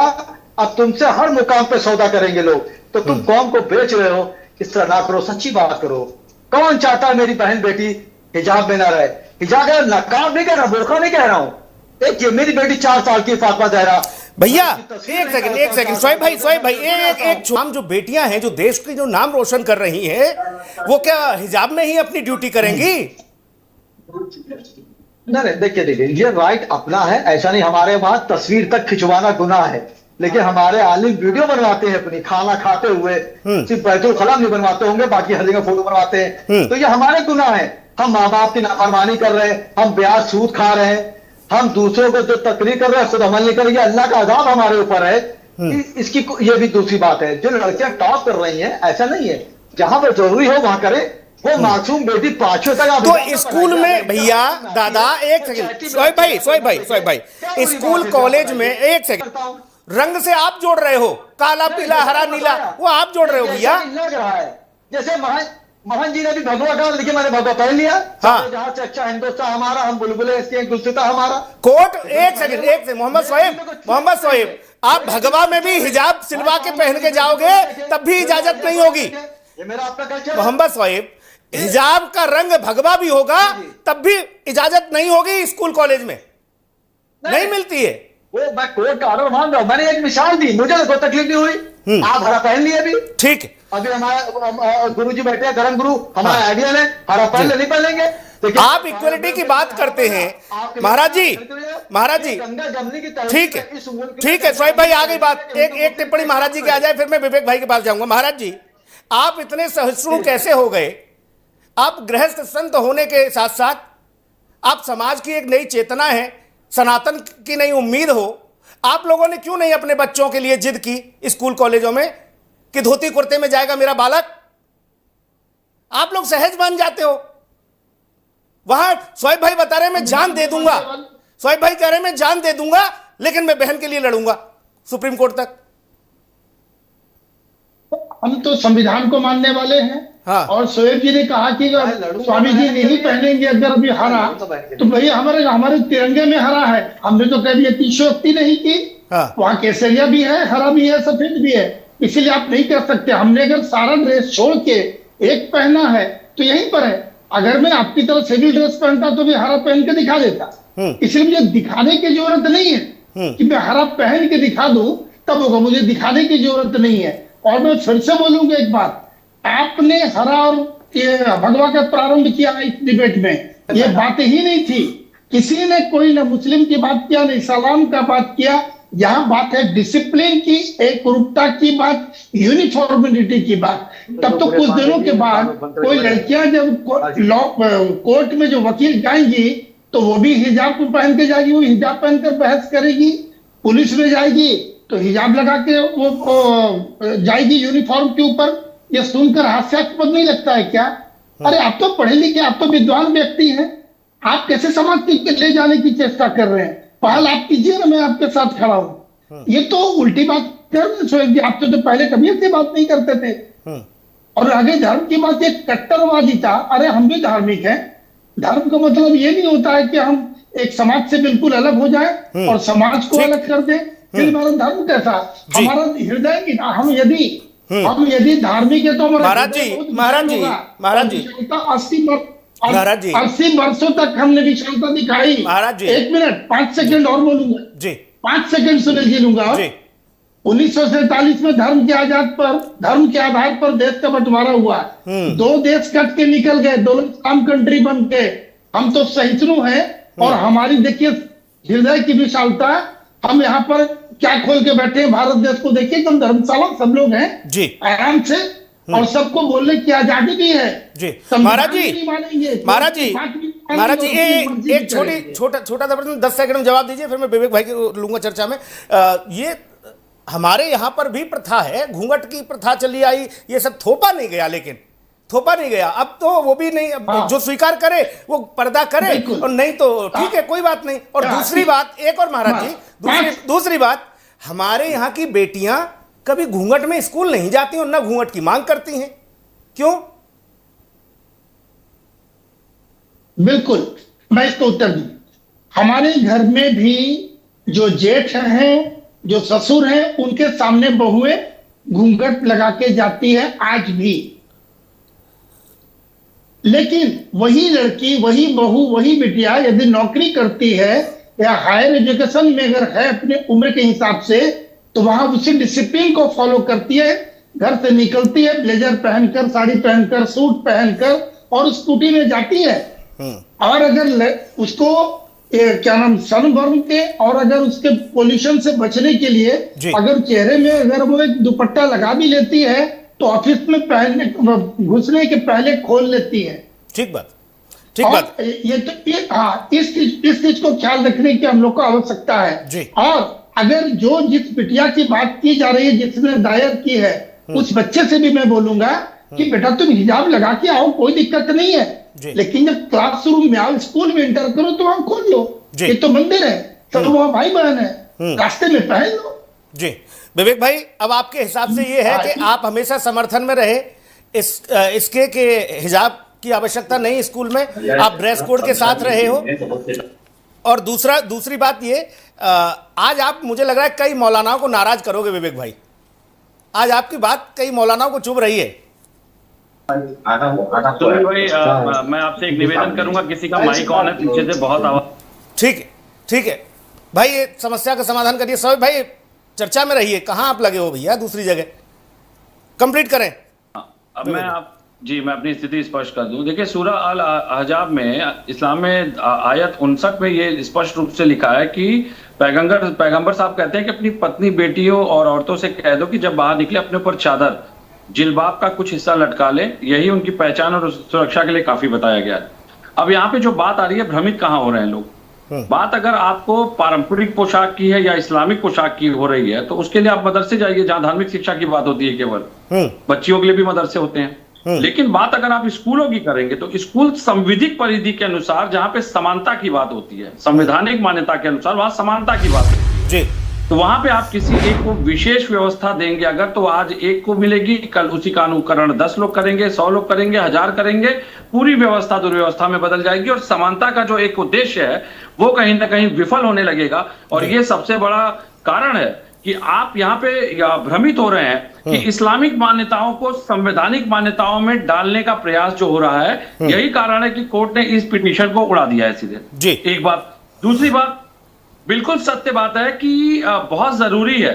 अब तुमसे हर मुकाम पे सौदा करेंगे लोग, तो तुम कौम को बेच रहे हो, इस तरह ना करो, सच्ची बात करो। कौन चाहता है मेरी बहन बेटी हिजाब में ना रहे? हिजाब नकाब नहीं कह रहा, बुर्का नहीं कह रहा हूं। एक मेरी बेटी 4 साल की फातिमा जहरा, भैया एक सेकंड शोएब भाई एक हम जो बेटियां हैं जो देश की जो नाम रोशन कर रही हैं, वो क्या हिजाब में ही अपनी ड्यूटी करेंगी? नहीं देखिए ये राइट अपना है, ऐसा नहीं, हमारे वहां तस्वीर तक खिंचवाना गुनाह है, लेकिन हमारे आलिम वीडियो बनवाते हैं अपनी खाना खाते हुए, सिर्फ बैतुल खला नहीं बनवाते होंगे, बाकी हर जगह फोटो बनवाते हैं, तो ये हमारे गुनाह है। हम माँ बाप की नाफरमानी कर रहे हैं, हम ब्याज सूद खा रहे हैं, हम दूसरों को जो तकरीर कर रहे हैं खुद अमल नहीं कर रहे, अल्लाह का अज़ाब हमारे ऊपर है। इसकी ये भी दूसरी बात है, जो लड़कियां टॉप कर रही हैं, ऐसा नहीं है, जहां पर जरूरी हो वहां करे, वो मासूम बेटी 5वीं तक। तो स्कूल में भैया दादा एक सेकंड, शोएब भाई स्कूल कॉलेज में एक सेकंड, रंग से आप जोड़ रहे हो, काला पीला हरा नीला, वो आप जोड़ रहे हो भैया। लग रहा है जैसे मोहन जी ने भी भगवा कहा, देखिए मैंने भगवा पहन लिया। हाँ। जहां से अच्छा हिंदुस्तान हमारा, हम बुलबुले इसके, गुलसिता हमारा। कोट एक सेकंड मोहम्मद सोएब, आप भगवा में भी हिजाब सिलवा के पहन के जाओगे तब भी इजाजत नहीं होगी। ये मेरा आपका कल्चर। मोहम्मद सोएब, हिजाब का रंग भगवा भी होगा तब भी इजाजत नहीं होगी स्कूल कॉलेज में, नहीं मिलती है। वो मैं कोर्ट का ऑर्डर मान रहा हूं, मैंने एक मिसाल दी, मुझे कोई तकलीफ नहीं हुई। आप हरा पहन लिए अभी, ठीक है। अभी हमारे गुरु जी बैठे हैं, धर्म गुरु हमारे आइडियल है, हरा पहन ले, नहीं पहनेंगे। आप इक्वलिटी की बात करते हैं महाराज जी, गंगा जमनी की ठीक है सोएब भाई, आ गई बात। एक टिप्पणी महाराज जी की आ जाए, फिर मैं विवेक भाई के पास जाऊंगा। महाराज जी, आप इतने सहिष्णु कैसे हो गए? आप गृहस्थ संत होने के साथ साथ आप समाज की एक नई चेतना है, सनातन की नई उम्मीद हो, आप लोगों ने क्यों नहीं अपने बच्चों के लिए जिद की स्कूल कॉलेजों में कि धोती कुर्ते में जाएगा मेरा बालक? आप लोग सहज बन जाते हो। वहां सोएब भाई बता रहे मैं जान दे दूंगा, सोएब भाई कह रहे मैं जान दे दूंगा, लेकिन मैं बहन के लिए लड़ूंगा सुप्रीम कोर्ट तक। हम तो संविधान को मानने वाले हैं। हाँ। और सोएब जी ने कहा कि अगर स्वामी जी नहीं पहनेंगे अगर अभी हरा, तो भैया हमारे तिरंगे में हरा है, हमने तो कभी अतिशयोक्ति नहीं की। हाँ। वहाँ केसरिया भी है, हरा भी है, सफेद भी है, इसीलिए आप नहीं कर सकते। हमने अगर सारा ड्रेस छोड़ के एक पहना है तो यहीं पर है। अगर मैं आपकी तरह सिविल ड्रेस पहनता तो भी हरा पहन के दिखा देता, इसलिए मुझे दिखाने की जरूरत नहीं है कि मैं हरा पहन के दिखा दूं, तब होगा, मुझे दिखाने की जरूरत नहीं है। और मैं फिर से बोलूंगा एक बात, आपने हरा और ये भगवा का प्रारंभ किया इस डिबेट में, ये बात ही नहीं थी। किसी ने कोई ना मुस्लिम की बात किया, न इस्लाम का बात किया। यहाँ बात है डिसिप्लिन की, एकरूपता की बात, यूनिफॉर्मिटी की बात। तब तो कुछ दिनों के बाद कोई लड़कियां जब कोर्ट में जो वकील जाएंगी तो वो भी हिजाब पहन के जाएगी, वो हिजाब पहनकर बहस करेगी। पुलिस में जाएगी तो हिजाब लगा के वो जाएगी यूनिफॉर्म के ऊपर। ये सुनकर हास्यास्पद नहीं लगता है क्या? अरे आप तो पढ़े लिखे, आप तो विद्वान व्यक्ति हैं, आप कैसे समाज के ले जाने की चेष्टा कर रहे हैं? पहल आप कीजिए ना, मैं आपके साथ खड़ा हूं। ये तो उल्टी बात कर रहे सोएब जी, आप तो पहले कभी ऐसी बात नहीं करते थे। और आगे धर्म की बात, एक कट्टरवादी था। अरे हम भी धार्मिक हैं, धर्म का मतलब ये नहीं होता है कि हम एक समाज से बिल्कुल अलग हो जाए और समाज को अलग कर दे। फिर हमारा धर्म कैसा? हमारा हृदय, हम यदि धार्मिक है तो हमारा महाराज जी 80 वर्षों तक हमने विशालता दिखाई। महाराज जी 1 मिनट 5 सेकंड और बोलूंगा जी, 5 सेकंड सुन लूंगा। 1947 में धर्म के आधार पर देश का बंटवारा हुआ। 2 देश कट के निकल गए, दोनों इस्लाम कंट्री बन के। हम तो सहिष्णु हैं और हमारी देखिए हृदय की विशालता। हम यहाँ पर क्या खोल के बैठे हैं, भारत देश को देखिए, एकदम धर्मशाला सब लोग हैं जी, आराम से, और सबको बोलने की आजादी भी है जी। महाराज जी एक छोटा 10 सेकंड में जवाब दीजिए, फिर मैं विवेक भाई को लूंगा चर्चा में। ये हमारे यहाँ पर भी प्रथा है, घूंघट की प्रथा चली आई, ये सब थोपा नहीं गया, लेकिन थोपा नहीं गया। अब तो वो भी नहीं, जो स्वीकार करे वो पर्दा करे, और नहीं तो ठीक है, कोई बात नहीं। और दूसरी बात, एक और महाराज जी, दूसरी बात, हमारे यहाँ की बेटियां कभी घूंघट में स्कूल नहीं जाती और ना घूंघट की मांग करती हैं, क्यों? बिल्कुल, मैं इसका उत्तर दूं। हमारे घर में भी जो जेठ हैं, जो ससुर हैं, उनके सामने बहुएं घूंघट लगा के जाती है आज भी। लेकिन वही लड़की, वही बहू, वही बिटिया यदि नौकरी करती है या हायर एजुकेशन में अगर है अपने उम्र के हिसाब से, तो वहां उसी डिसिप्लिन को फॉलो करती है, घर से निकलती है ब्लेजर पहनकर, साड़ी पहनकर, सूट पहनकर, और स्कूटी में जाती है। और अगर उसको क्या नाम सनबर्न के और अगर उसके पोल्यूशन से बचने के लिए अगर चेहरे में अगर वो एक दुपट्टा लगा भी लेती है तो ऑफिस में पहनने घुसने के पहले खोल लेती है। ठीक बात। ये तो इस चीज को ख्याल रखने की हम लोग को आवश्यकता है। और अगर जो जिस बिटिया की बात की जा रही है, जिसने दायर की है, उस बच्चे से भी मैं बोलूंगा कि बेटा तुम हिजाब लगा के आओ, कोई दिक्कत नहीं है, लेकिन जब क्लासरूम में आओ, स्कूल में इंटर करो तो वहां खोल लो। ये तो मंदिर है, सब वहां भाई बहन है, रास्ते में पहन लो। जी विवेक भाई, अब आपके हिसाब से ये है कि आप हमेशा समर्थन में रहे इसके कि हिजाब की आवश्यकता नहीं स्कूल में, आप ड्रेस कोड के साथ रहे हो। और दूसरी बात ये, आज आप, मुझे लग रहा है कई मौलानाओं को नाराज करोगे विवेक भाई, आज आपकी बात कई मौलानाओं को चुभ रही है। तो भाई मैं आपसे एक निवेदन करूंगा, किसी का माइक ऑन है पीछे से, बहुत आवाज। ठीक है भाई, ये समस्या का समाधान करिए। सोहेब भाई चर्चा में रहिए, कहाँ आप लगे हो भैया, दूसरी जगह कंप्लीट करें। अब मैं अपनी स्थिति स्पष्ट कर दूं। देखिए सूरह अल अहजाब में, इस्लाम में आयत 59 में ये स्पष्ट रूप से लिखा है कि पैगंबर साहब कहते हैं कि अपनी पत्नी, बेटियों और औरतों से कह दो कि जब बाहर निकले अपने ऊपर चादर, जिलबाब का कुछ हिस्सा लटका ले, यही उनकी पहचान और सुरक्षा के लिए काफी बताया गया है। अब यहाँ पे जो बात आ रही है, भ्रमित कहाँ हो रहे हैं लोग। बात अगर आपको पारंपरिक पोशाक की है या इस्लामिक पोशाक की हो रही है, तो उसके लिए आप मदरसे जाइए जहां धार्मिक शिक्षा की बात होती है। केवल बच्चियों के लिए भी मदरसे होते हैं। लेकिन बात अगर आप स्कूलों की करेंगे तो स्कूल संविधिक परिधि के अनुसार, जहां पे समानता की बात होती है, संवैधानिक मान्यता के अनुसार वहां समानता की बात होती है, तो वहां पे आप किसी एक को विशेष व्यवस्था देंगे अगर, तो आज एक को मिलेगी, कल उसी का अनुकरण 10 लोग करेंगे, 100 लोग करेंगे, 1000 करेंगे, पूरी व्यवस्था दुर्व्यवस्था में बदल जाएगी और समानता का जो एक उद्देश्य है वो कहीं ना कहीं विफल होने लगेगा। और ये सबसे बड़ा कारण है कि आप यहाँ पे भ्रमित हो रहे हैं कि इस्लामिक मान्यताओं को संवैधानिक मान्यताओं में डालने का प्रयास जो हो रहा है, यही कारण है कि कोर्ट ने इस पिटीशन को उड़ा दिया है सीधे। एक बात। दूसरी बात, बिल्कुल सत्य बात है कि बहुत जरूरी है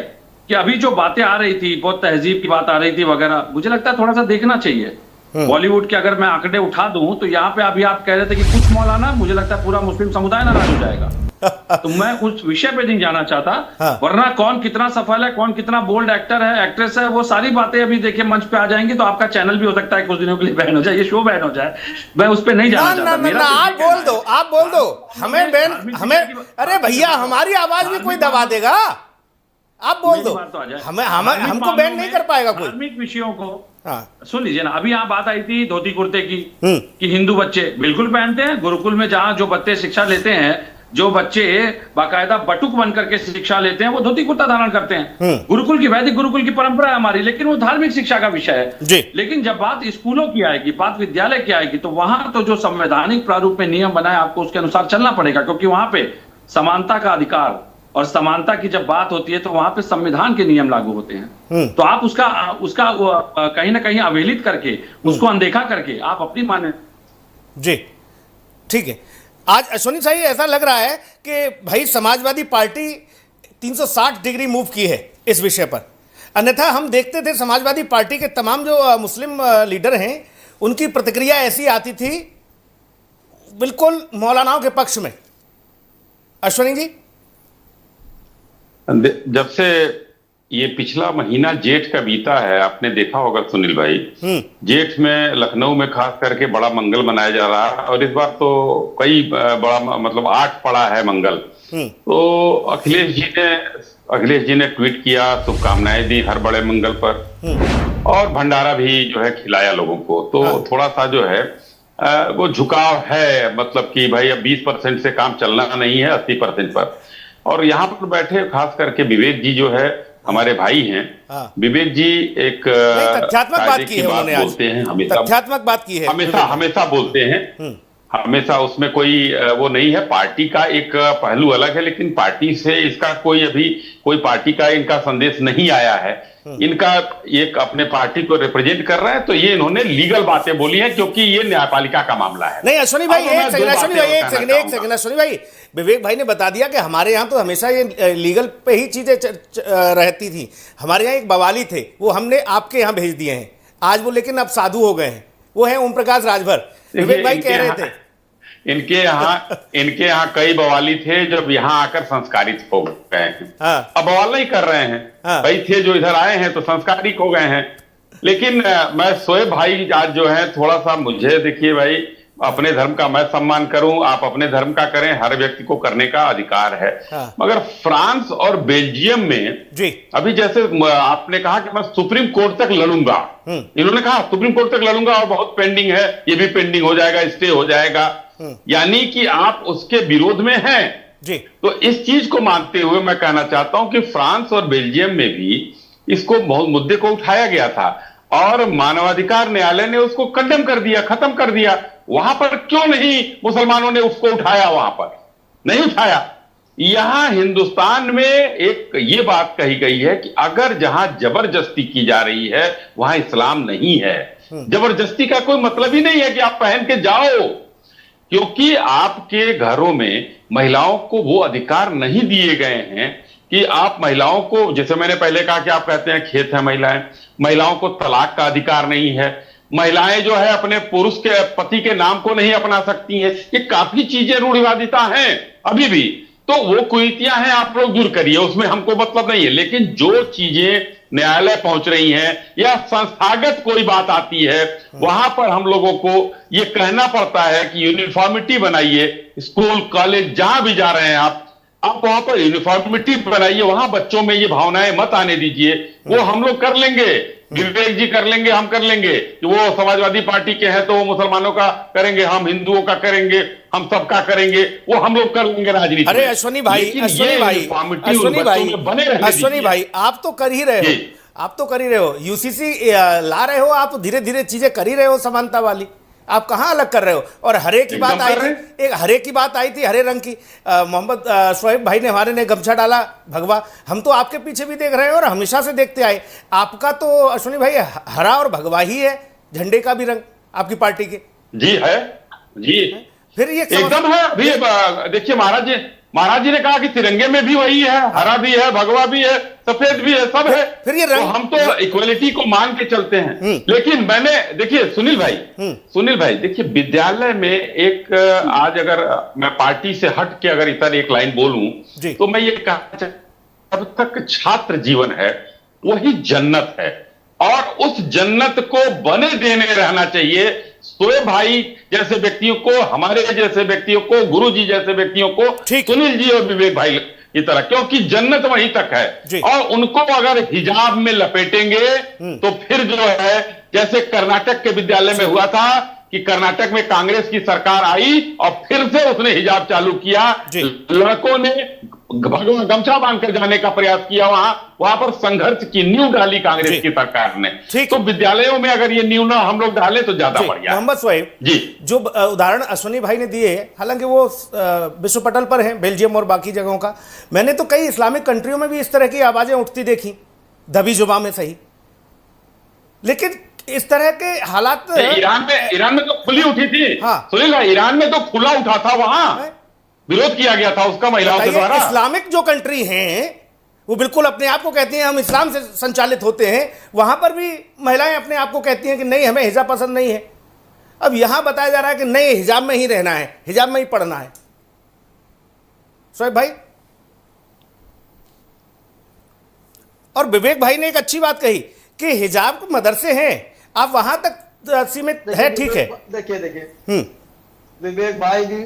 कि अभी जो बातें आ रही थी, बहुत तहजीब की बात आ रही थी वगैरह, मुझे लगता है थोड़ा सा देखना चाहिए बॉलीवुड के। अगर मैं आंकड़े उठा दूं तो यहाँ पे अभी आप कह रहे थे कि कुछ मौलाना, मुझे लगता है पूरा मुस्लिम समुदाय नाराज हो जाएगा। तो मैं उस विषय पे नहीं जाना चाहता, वरना कौन कितना सफल है, कौन कितना बोल्ड एक्टर है, एक्ट्रेस है, वो सारी बातें अभी देखिए मंच पे आ जाएंगी, तो आपका चैनल भी हो सकता है कुछ दिनों के लिए बैन हो जाए, ये शो बैन हो जाए। मैं उस पे नहीं जाना चाहता। आप बोल दो हमें बैन, हमें, अरे भैया हमारी आवाज भी कोई दबा देगा, आप बोल दो, हमको बैन नहीं कर पाएगा कोई। धार्मिक विषयों को सुन लीजिए ना। अभी यहाँ बात आई थी धोती कुर्ते की, कि हिंदू बच्चे बिल्कुल पहनते हैं। गुरुकुल में जहाँ जो बच्चे शिक्षा लेते हैं, जो बच्चे बाकायदा बटुक बन करके शिक्षा लेते हैं, वो धोती कुर्ता धारण करते हैं। गुरुकुल की, वैदिक गुरुकुल की परंपरा है हमारी, लेकिन वो धार्मिक शिक्षा का विषय है। लेकिन जब बात स्कूलों की आएगी, बात विद्यालय की आएगी, तो वहां तो जो संवैधानिक प्रारूप में नियम बनाए, आपको उसके अनुसार चलना पड़ेगा, क्योंकि वहां पे समानता का अधिकार और समानता की जब बात होती है तो वहां पे संविधान के नियम लागू होते हैं। तो आप उसका कहीं ना कहीं अवहेलित करके, उसको अनदेखा करके आप अपनी माने। जी ठीक है। आज अश्वनी साहब ऐसा लग रहा है कि भाई समाजवादी पार्टी 360 डिग्री मूव की है इस विषय पर। अन्यथा हम देखते थे समाजवादी पार्टी के तमाम जो मुस्लिम लीडर हैं, उनकी प्रतिक्रिया ऐसी आती थी बिल्कुल मौलानाओं के पक्ष में। अश्वनी जी, जब से ये पिछला महीना जेठ का बीता है, आपने देखा होगा सुनील भाई, जेठ में लखनऊ में खास करके बड़ा मंगल मनाया जा रहा है, और इस बार तो कई बड़ा, मतलब 8 पड़ा है मंगल। तो अखिलेश जी ने ट्वीट किया, शुभकामनाएं दी हर बड़े मंगल पर, और भंडारा भी जो है खिलाया लोगों को। तो थोड़ा सा जो है वो झुकाव है, मतलब कि भाई अब 20% से काम चलना नहीं है, 80% पर। और यहाँ पर बैठे खास करके विवेक जी जो है, हमारे भाई हैं, विवेक जी एक तथ्यात्मक बात की है, उन्होंने बोलते हैं, तथ्यात्मक बात की है, हमेशा बोलते हैं, हमेशा उसमें कोई वो नहीं है। पार्टी का एक पहलू अलग है, लेकिन पार्टी से इसका कोई पार्टी का इनका संदेश नहीं आया है। इनका एक अपने पार्टी को रिप्रेजेंट कर रहे हैं, तो ये इन्होंने लीगल बातें बोली हैं, क्योंकि ये न्यायपालिका का मामला है। नहीं अश्वनी भाई, एक सेकंड अश्वनी भाई, विवेक भाई ने बता दिया कि हमारे यहाँ तो हमेशा ये लीगल पे ही चीजें रहती थी। हमारे यहाँ एक बवाली थे, वो हमने आपके यहाँ भेज दिए हैं आज, वो लेकिन अब साधु हो गए हैं, वो है ओम प्रकाश राजभर। विवेक भाई कह रहे थे इनके यहाँ कई बवाली थे, जब यहाँ आकर संस्कारित हो गए हैं। अब बवाल नहीं कर रहे हैं, कई थे जो इधर आए हैं तो संस्कारित हो गए हैं। लेकिन मैं शोएब भाई आज जो है थोड़ा सा, मुझे देखिए भाई, अपने धर्म का मैं सम्मान करूं, आप अपने धर्म का करें, हर व्यक्ति को करने का अधिकार है। मगर फ्रांस और बेल्जियम में अभी जैसे आपने कहा कि मैं सुप्रीम कोर्ट तक लड़ूंगा, इन्होंने कहा सुप्रीम कोर्ट तक लड़ूंगा और बहुत पेंडिंग है, ये भी पेंडिंग हो जाएगा, स्टे हो जाएगा। यानी कि आप उसके विरोध में हैं, जी। तो इस चीज को मानते हुए मैं कहना चाहता हूं कि फ्रांस और बेल्जियम में भी इसको बहुत मुद्दे को उठाया गया था और मानवाधिकार न्यायालय ने उसको कंडेम कर दिया, खत्म कर दिया। वहां पर क्यों नहीं मुसलमानों ने उसको उठाया? वहां पर नहीं उठाया। यहां हिंदुस्तान में एक ये बात कही गई है कि अगर जहां जबरदस्ती की जा रही है वहां इस्लाम नहीं है। जबरदस्ती का कोई मतलब ही नहीं है कि आप पहन के जाओ, क्योंकि आपके घरों में महिलाओं को वो अधिकार नहीं दिए गए हैं कि आप महिलाओं को, जैसे मैंने पहले कहा कि आप कहते हैं खेत है महिलाओं को तलाक का अधिकार नहीं है, महिलाएं जो है अपने पुरुष के पति के नाम को नहीं अपना सकती हैं। ये काफी चीजें रूढ़िवादिता हैं अभी भी। तो वो कुरीतियां हैं, आप लोग दूर करिए, उसमें हमको मतलब नहीं है। लेकिन जो चीजें न्यायालय पहुंच रही हैं या संस्थागत कोई बात आती है, वहां पर हम लोगों को ये कहना पड़ता है कि यूनिफॉर्मिटी बनाइए। स्कूल कॉलेज जहां भी जा रहे हैं आप वहां पर यूनिफॉर्मिटी बनाइए, वहां बच्चों में ये भावनाएं मत आने दीजिए। वो हम लोग कर लेंगे, विवेक जी कर लेंगे, हम कर लेंगे। वो समाजवादी पार्टी के हैं तो वो मुसलमानों का करेंगे, हम हिंदुओं का करेंगे, हम सबका करेंगे, वो हम लोग कर लेंगे राजनीति। अरे अश्वनी भाई, आप तो कर ही रहे हो, आप तो कर ही रहे हो, यूसीसी ला रहे हो, आप धीरे धीरे चीजें कर ही रहे हो समानता वाली। आप कहां अलग कर रहे हो? और हरे की बात आई थी, एक हरे की बात आई थी, हरे रंग की। मोहम्मद शोएब भाई ने, हमारे ने गमछा डाला भगवा। हम तो आपके पीछे भी देख रहे हैं और हमेशा से देखते आए। आपका तो अश्वनी भाई हरा और भगवा ही है, झंडे का भी रंग आपकी पार्टी के। जी है, जी फिर ये एकदम है। अभी देखिए महाराज जी ने कहा कि तिरंगे में भी वही है, हरा भी है, भगवा भी है, सफेद भी है, सब है। फिर ये रंग, तो हम तो इक्वलिटी को मान के चलते हैं। लेकिन मैंने, देखिए सुनील भाई देखिए, विद्यालय में एक आज अगर मैं पार्टी से हट के अगर इधर एक लाइन बोलूं तो मैं ये कहना, जब तक छात्र जीवन है वही जन्नत है और उस जन्नत को बने देने रहना चाहिए। शोएब भाई जैसे व्यक्तियों को, हमारे जैसे व्यक्तियों को, गुरु जी जैसे व्यक्तियों को, सुनील जी और विवेक भाई की तरह, क्योंकि जन्नत वहीं तक है। और उनको अगर हिजाब में लपेटेंगे तो फिर जो है, जैसे कर्नाटक के विद्यालय में हुआ था कि कर्नाटक में कांग्रेस की सरकार आई और फिर से उसने हिजाब चालू किया, लड़कों ने भगवान गमछा बांधकर जाने का प्रयास किया, वहां पर संघर्ष की नींव डाली कांग्रेस की सरकार ने। तो विद्यालयों में अगर ये नींव ना हम लोग डालें तो ज्यादा बढ़िया। मोहम्मद शोएब जी, जो उदाहरण अश्वनी भाई ने दिए, हालांकि वो विश्व पटल पर हैं, बेल्जियम और बाकी जगहों का, मैंने तो कई इस्लामिक कंट्रियों में भी इस तरह की आवाजें उठती देखी, दबी जुबान में सही। लेकिन इस तरह के हालात ईरान में तो खुली उठी थी। सुनील भाई, ईरान में तो खुला उठा था, वहां विरोध किया गया था उसका महिलाओं के द्वारा। इस्लामिक जो कंट्री हैं वो बिल्कुल अपने आप को कहती हैं हम इस्लाम से संचालित होते हैं, वहां पर भी महिलाएं अपने आप को कहती हैं कि नहीं, हमें हिजाब पसंद नहीं है। अब यहां बताया जा रहा है कि नहीं, हिजाब में ही रहना है, हिजाब में ही पढ़ना है। शोएब भाई और विवेक भाई ने एक अच्छी बात कही कि हिजाब मदरसे हैं, आप वहां तक सीमित है, ठीक है। देखिए विवेक भाई भी,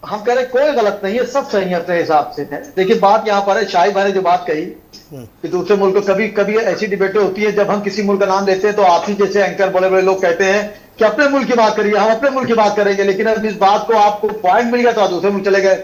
हम कह रहे कोई गलत नहीं है, सब सही है अपने हिसाब से है। देखिए बात यहाँ पर है, शाहिद भाई ने जो बात कही कि दूसरे मुल्क, कभी कभी ऐसी डिबेटें होती है जब हम किसी मुल्क का नाम लेते हैं तो आप ही जैसे एंकर बड़े बड़े लोग कहते हैं कि अपने मुल्क की बात करिए, हम अपने मुल्क की बात करेंगे, लेकिन अब इस बात को आपको पॉइंट मिल गया तो आप दूसरे मुल्क चले गए।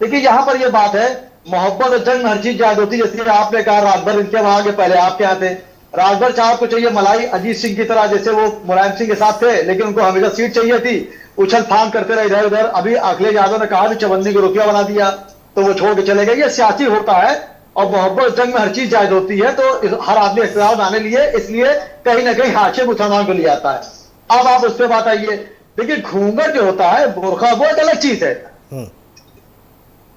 देखिए यहाँ पर यह बात है, मोहब्बत और जंग में हर चीज याद होती है। जैसे आपने कहा रात भर इनके वहां के, पहले आपके यहाँ थे, रात भर साहब को चाहिए मलाई, अजीत सिंह की तरह, जैसे वो मुलायम सिंह के साथ थे, लेकिन उनको हमेशा सीट चाहिए थी, उछल फांग करते रहे इधर उधर। अभी अखिलेश यादव ने कहा चबंदी को रुपया बना दिया तो वो छोड़ के चले गए। ये सियासी होता है और मोहब्बत जंग में हर चीज जायज होती है, तो हर आदमी इख्तियार आने लिए, इसलिए कहीं ना कहीं हाशिए मुसलमान को ले आता है। अब आप उस पर बात आइए। देखिए घूंघट जो होता है, बुर्का, वो एक अलग चीज है,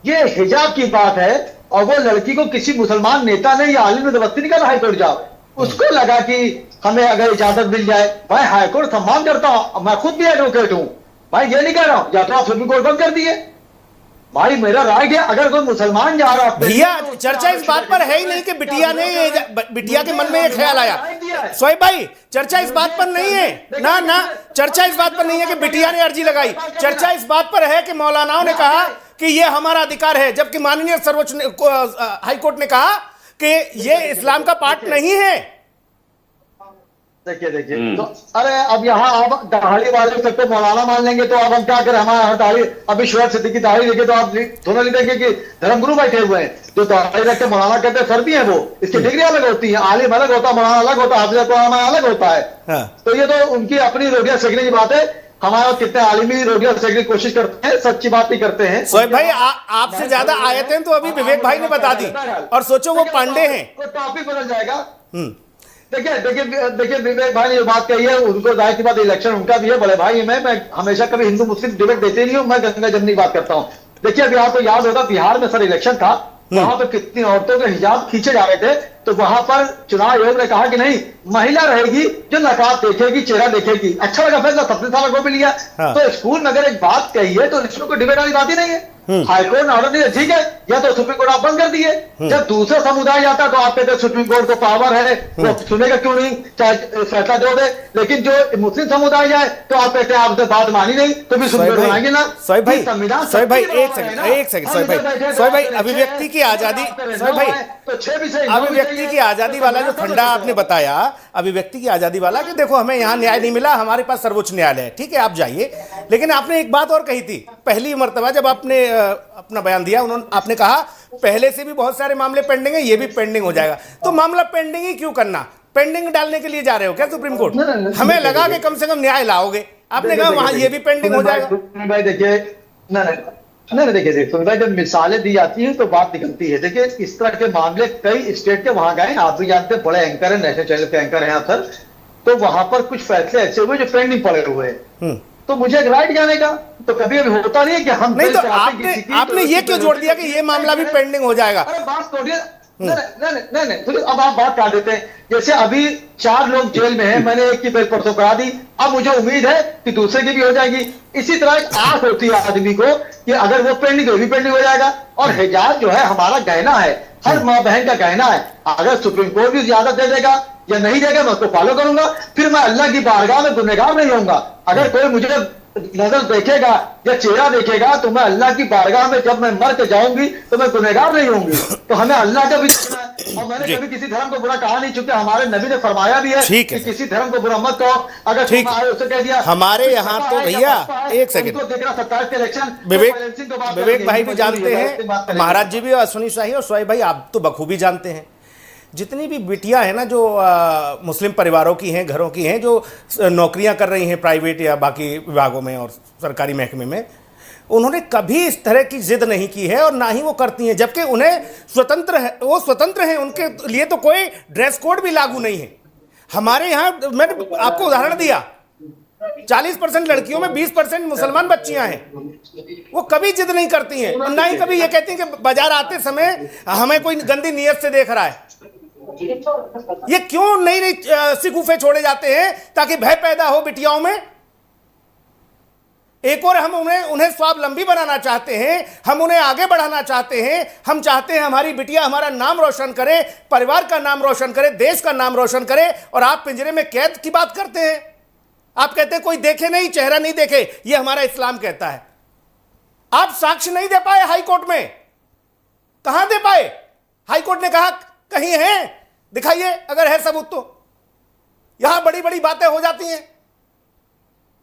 ये हिजाब की बात है। और वो लड़की को किसी मुसलमान नेता ने या आलिम ने जबरदस्ती नहीं करा हाईकोर्ट जाओ, उसको लगा कि हमें अगर इजाजत मिल जाए। भाई हाईकोर्ट सम्मान करता हूं, मैं खुद भी एडवोकेट हूं भाई, ये नहीं कह रहा हूं या तो आप सुप्रीम कोर्ट बंद कर दिए भाई, मेरा राय है। अगर कोई मुसलमान जा रहा, भैया चर्चा इस बात पर है ही नहीं कि बिटिया के मन में ये ख्याल आया। शोएब भाई चर्चा इस बात पर नहीं है, ना चर्चा इस बात पर नहीं है कि बिटिया ने अर्जी लगाई। चर्चा इस बात पर है कि मौलानाओं ने कहा कि ये हमारा अधिकार है, जबकि माननीय सर्वोच्च हाईकोर्ट ने कहा कि ये इस्लाम का पार्ट नहीं है। देखिए तो अरे अब यहाँ आप दाढ़ी वाले सबको मौलाना मान लेंगे तो अब हम क्या करें, हमारा दाढ़ी अभी शोएब सिद्दीकी दाढ़ी देखे तो आप दोनों नहीं देखेंगे कि धर्मगुरु बैठे हुए हैं जो दाढ़ी रख के मौलाना कहते हैं, सर भी है वो, इसकी डिग्री अलग होती है, आलिम अलग होता है, मौलाना अलग होता है, हाफिज कुरान अलग होता है। तो ये तो उनकी अपनी रोटियां सेकने की बात है। हमारे कितने आलिमी रोटियां सेकने की कोशिश करते हैं, सच्ची बात ही करते हैं। सोहेब भाई आपसे ज्यादा आयतें तो अभी विवेक भाई ने बता दी, और सोचो वो पांडे हैं। टॉपिक बदल जाएगा। देखिए विवेक भाई ने जो बात कही है, उनको जाहिर सी बात इलेक्शन उनका भी है, बड़े भाई मैं हमेशा कभी हिंदू मुस्लिम डिबेट देते नहीं हूँ, मैं गंगा जमनी बात करता हूँ। देखिए अभी आपको याद होगा बिहार में सर इलेक्शन था, वहां पर कितनी औरतों के हिजाब खींचे जा रहे थे, तो वहां पर चुनाव आयोग ने कहा कि नहीं, महिला रहेगी जो नकाब देखेगी, चेहरा देखेगी। अच्छा लगा फैसला, 17 साल को भी लिया। तो स्कूल में अगर एक बात कही है तो इसमें कोई डिबेट वाली बात ही नहीं है। हाईकोर्ट ने ऑर्डर दिया, ठीक है, या तो सुप्रीम कोर्ट आप बंद कर दिए। जब दूसरा समुदाय आता तो आप कहते सुप्रीम कोर्ट को पावर है, वो सुनेगा क्यों नहीं, चाहे फैसला दो दे। लेकिन जो मुस्लिम समुदाय जाए तो आप कहते हैं आपने बात मानी नहीं तो भी सुप्रीम कोर्ट बनाएंगे ना। सोहेब भाई एक सेकंड सोहेब भाई अभिव्यक्ति की आजादी, सोहेब भाई अभिव्यक्ति की आजादी वाला जो फंडा आपने बताया, अभिव्यक्ति की आजादी वाला कि देखो हमें यहाँ न्याय नहीं मिला, हमारे पास सर्वोच्च न्यायालय है, ठीक है आप जाइए। लेकिन आपने एक बात और कही थी, पहली मर्तबा जब आपने अपना बयान दिया, आपने कहा पहले से भी बहुत सारे मामले पेंडिंग है, ये भी पेंडिंग हो जाएगा। तो मामला पेंडिंग ही क्यों करना, पेंडिंग डालने के लिए जा रहे हो क्या सुप्रीम कोर्ट? हमें लगा कि कम से कम न्याय लाओगे, आपने कहा वहां ये भी पेंडिंग हो जाएगा। भाई देखिए नहीं देखिए भाई, जब मिसालें दी जाती हैं तो बात निकलती है। देखिए इस तरह के मामले कई स्टेट के वहां गए, आप भी जानते हैं, बड़े एंकर है, नेशनल चैनल के एंकर हैं आप सर, तो वहां पर कुछ फैसले ऐसे हुए जो पेंडिंग पड़े हुए हैं। तो मुझे एक राइट जाने का, तो कभी अभी होता नहीं है कि हम नहीं, तो आपने ये क्यों जोड़ दिया कि ये मामला भी पेंडिंग हो जाएगा? अरे बात छोड़िए, नहीं तो अब आप बात कर देते हैं। जैसे अभी 4 लोग जेल में हैं, मैंने एक की बेल परसों करा दी, अब मुझे उम्मीद है कि दूसरे की भी हो जाएगी। इसी तरह एक आस होती है आदमी को कि अगर वो पेंडिंग भी पेंडिंग हो जाएगा। और हिजाब जो है हमारा गहना है, हर माँ बहन का गहना है। अगर सुप्रीम कोर्ट भी इजाजत दे देगा या नहीं देगा, मैं उसको फॉलो करूंगा, फिर मैं अल्लाह की बारगाह में गुनहगार नहीं होऊंगा। अगर कोई मुझे नजर देखेगा या चेहरा देखेगा तो मैं अल्लाह की बारगाह में जब मैं मर के जाऊंगी तो मैं गुनहगार नहीं होंगी। तो हमें अल्लाह का भी देखना है। और मैंने कभी किसी धर्म को बुरा कहा नहीं, चूंकि हमारे नबी ने फरमाया भी है कि किसी धर्म को बुरा मत कहो। अगर उससे कह दिया हमारे यहाँ तो भैया एक सेकंड, 27 के इलेक्शन विवेक भाई भी जानते हैं, महाराज जी भी, अश्विनी शाही और सोहेब भाई आप तो बखूबी जानते हैं, जितनी भी बिटियां हैं ना जो मुस्लिम परिवारों की हैं, घरों की हैं, जो नौकरियां कर रही हैं प्राइवेट या बाकी विभागों में और सरकारी महकमे में, उन्होंने कभी इस तरह की जिद नहीं की है और ना ही वो करती हैं। जबकि उन्हें स्वतंत्र है, वो स्वतंत्र हैं, उनके लिए तो कोई ड्रेस कोड भी लागू नहीं है। हमारे यहाँ मैंने आपको उदाहरण दिया, 40% लड़कियों में 20% मुसलमान बच्चियां हैं, वो कभी जिद नहीं करती हैं और ना ही कभी ये कहती हैं कि बाजार आते समय हमें कोई गंदी नीयत से देख रहा है। ये क्यों नहीं सिकुफे छोड़े जाते हैं ताकि भय पैदा हो बिटियाओं में। एक और हम उन्हें स्वावलंबी बनाना चाहते हैं, हम उन्हें आगे बढ़ाना चाहते हैं। हम चाहते हैं हमारी बिटिया हमारा नाम रोशन करे, परिवार का नाम रोशन करे, देश का नाम रोशन करे। और आप पिंजरे में कैद की बात करते हैं, आप कहते हैं कोई देखे नहीं, चेहरा नहीं देखे, ये हमारा इस्लाम कहता है। आप साक्ष्य नहीं दे पाए हाईकोर्ट में, कहां दे पाए? हाईकोर्ट ने कहा कहीं है, दिखाइए अगर है सबूत तो। यहां बड़ी बड़ी बातें हो जाती हैं,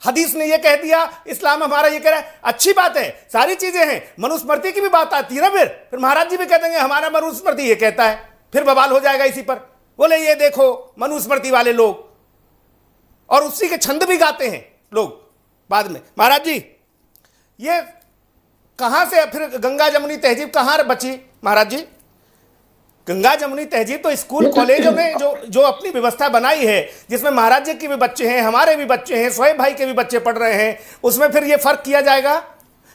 हदीस ने यह कह दिया, इस्लाम हमारा ये कह रहा है, अच्छी बात है, सारी चीजें हैं, मनुस्मृति की भी बात आती है ना। फिर महाराज जी भी कह देंगे हमारा मनुस्मृति ये कहता है, फिर बवाल हो जाएगा इसी पर। बोले ये देखो मनुस्मृति वाले लोग, और उसी के छंद भी गाते हैं लोग बाद में। महाराज जी ये कहां से फिर गंगा जमुनी तहजीब कहां बची महाराज जी? गंगा जमुनी तहजीब तो स्कूल कॉलेजों में जो अपनी व्यवस्था बनाई है, जिसमें महाराज जी के भी बच्चे हैं, हमारे भी बच्चे हैं, सोहेब भाई के भी बच्चे पढ़ रहे हैं, उसमें फिर ये फर्क किया जाएगा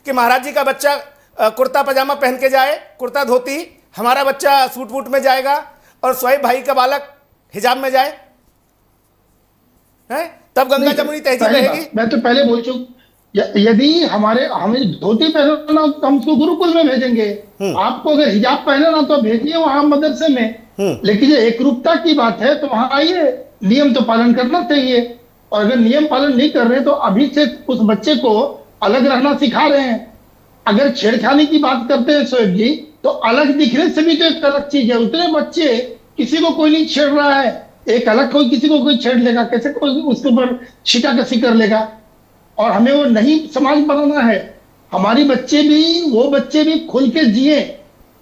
कि महाराज जी का बच्चा कुर्ता पजामा पहन के जाए, कुर्ता धोती, हमारा बच्चा सूट वूट में जाएगा और सोहेब भाई का बालक हिजाब में जाए, है तब गंगा जमुनी तहजीब रहेगी। मैं तो पहले बोल चुका, यदि हमें धोती पहनना तो हम उसको गुरुकुल में भेजेंगे, आपको अगर हिजाब पहनना तो भेजिए वहां मदरसे में। लेकिन ये एकरूपता की बात है तो वहां आइए, नियम तो पालन करना चाहिए। और अगर नियम पालन नहीं कर रहे तो अभी से उस बच्चे को अलग रहना सिखा रहे हैं। अगर छेड़खानी की बात करते हैं सोहेब जी, तो अलग दिखने से भी तो एक अलग चीज है। उतने बच्चे, किसी को कोई नहीं छेड़ रहा है, एक अलग कोई किसी को कोई छेड़ लेगा, कैसे कोई उसके ऊपर छिटाकसी कर लेगा। और हमें वो नहीं समाज बनाना है। हमारी बच्चे भी खुल के जिए,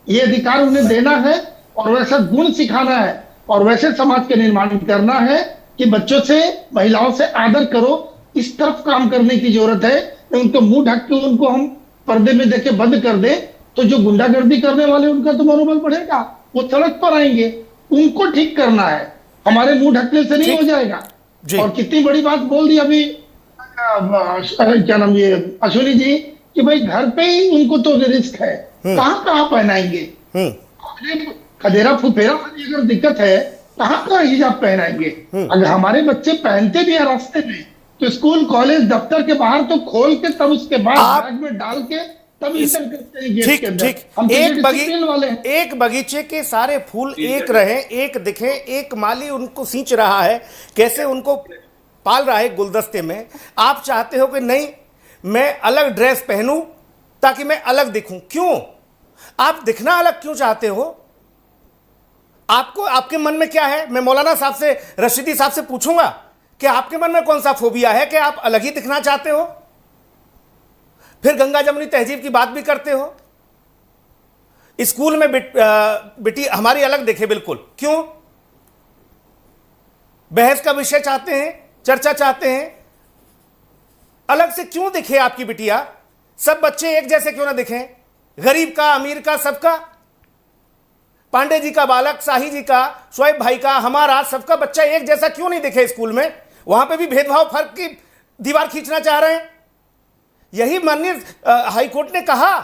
ये अधिकार उन्हें देना है और वैसा गुण सिखाना है और वैसे समाज का निर्माण करना है कि बच्चों से, महिलाओं से आदर करो। इस तरफ काम करने की जरूरत है। उनको मुंह ढक के उनको हम पर्दे में देके बंद कर दे तो जो गुंडागर्दी करने वाले उनका तो मनोबल बढ़ेगा, वो सड़क पर आएंगे। उनको ठीक करना है, हमारे मुंह ढकने से नहीं हो जाएगा। और कितनी बड़ी बात बोल दी अभी क्या नाम ये अश्विनी जी कि भाई घर पे ही उनको तो रिस्क है, कहाँ पहनाएंगे। खदेरा फुफेरा वाली अगर दिक्कत है, कहाँ हिजाब पहनाएंगे। अगर हमारे बच्चे पहनते भी है रास्ते में तो स्कूल कॉलेज दफ्तर के बाहर तो खोल के तब उसके बाद बैग में डाल के तब इंटर करते हैं गेट के अंदर। हम एक बगीचे के सारे फूल एक रहे, एक दिखे, एक माली उनको सींच रहा है, कैसे उनको पाल रहा है गुलदस्ते में। आप चाहते हो कि नहीं मैं अलग ड्रेस पहनूं ताकि मैं अलग दिखूं। क्यों आप दिखना अलग क्यों चाहते हो? आपको, आपके मन में क्या है? मैं मौलाना साहब से, रशीदी साहब से पूछूंगा कि आपके मन में कौन सा फोबिया है कि आप अलग ही दिखना चाहते हो? फिर गंगा जमुनी तहजीब की बात भी करते हो। स्कूल में बेटी हमारी अलग दिखे, बिल्कुल। क्यों? बहस का विषय चाहते हैं, चर्चा चाहते हैं, अलग से क्यों दिखे आपकी बिटिया? सब बच्चे एक जैसे क्यों ना दिखें? गरीब का, अमीर का, सबका, पांडे जी का बालक, शाही जी का, शोएब भाई का, हमारा, सबका बच्चा एक जैसा क्यों नहीं दिखे स्कूल में? वहां पे भी भेदभाव, फर्क की दीवार खींचना चाह रहे हैं। यही माननीय हाईकोर्ट ने कहा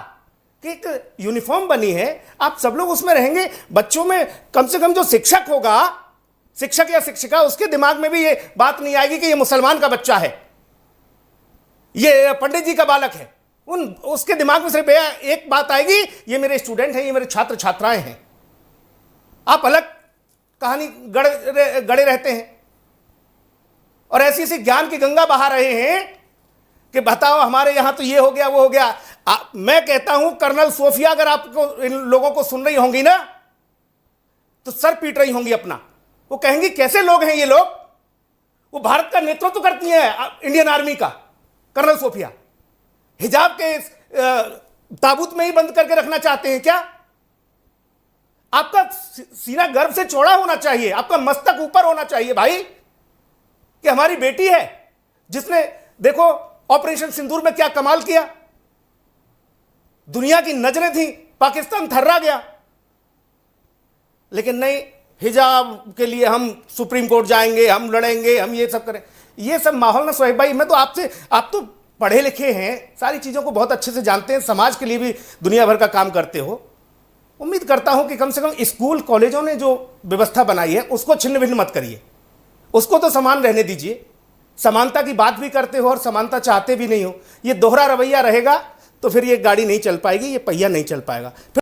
कि एक यूनिफॉर्म बनी है, आप सब लोग उसमें रहेंगे। बच्चों में कम से कम जो शिक्षक होगा, शिक्षक या शिक्षिका, उसके दिमाग में भी ये बात नहीं आएगी कि ये मुसलमान का बच्चा है, ये पंडित जी का बालक है। उसके दिमाग में सिर्फ एक बात आएगी, ये मेरे स्टूडेंट हैं, ये मेरे छात्र छात्राएं हैं। आप अलग कहानी गड़े रहते हैं और ऐसी सी ज्ञान की गंगा बहा रहे हैं कि बताओ हमारे यहां तो ये हो गया, वो हो गया। मैं कहता हूं कर्नल सोफिया अगर आपको, इन लोगों को सुन रही होंगी ना, तो सर पीट रही होंगी अपना। वो कहेंगी कैसे लोग हैं ये लोग? वो भारत का नेतृत्व करती हैं, इंडियन आर्मी का, कर्नल सोफिया। हिजाब के ताबूत में ही बंद करके रखना चाहते हैं क्या? आपका सीना गर्व से चौड़ा होना चाहिए, आपका मस्तक ऊपर होना चाहिए भाई, कि हमारी बेटी है जिसने, देखो ऑपरेशन सिंदूर में क्या कमाल किया। दुनिया की नजरें थी, पाकिस्तान थर्रा गया। लेकिन नहीं, हिजाब के लिए हम सुप्रीम कोर्ट जाएंगे, हम लड़ेंगे, हम ये सब करें। ये सब माहौल ना सोहेब भाई, मैं तो आपसे, आप तो पढ़े लिखे हैं, सारी चीज़ों को बहुत अच्छे से जानते हैं, समाज के लिए भी दुनिया भर का काम करते हो। उम्मीद करता हूं कि कम से कम स्कूल कॉलेजों ने जो व्यवस्था बनाई है उसको छिन्न भिन्न मत करिए, उसको तो समान रहने दीजिए। समानता की बात भी करते हो और समानता चाहते भी नहीं हो। ये दोहरा रवैया रहेगा तो फिर ये गाड़ी नहीं चल पाएगी, ये पहिया नहीं चल पाएगा।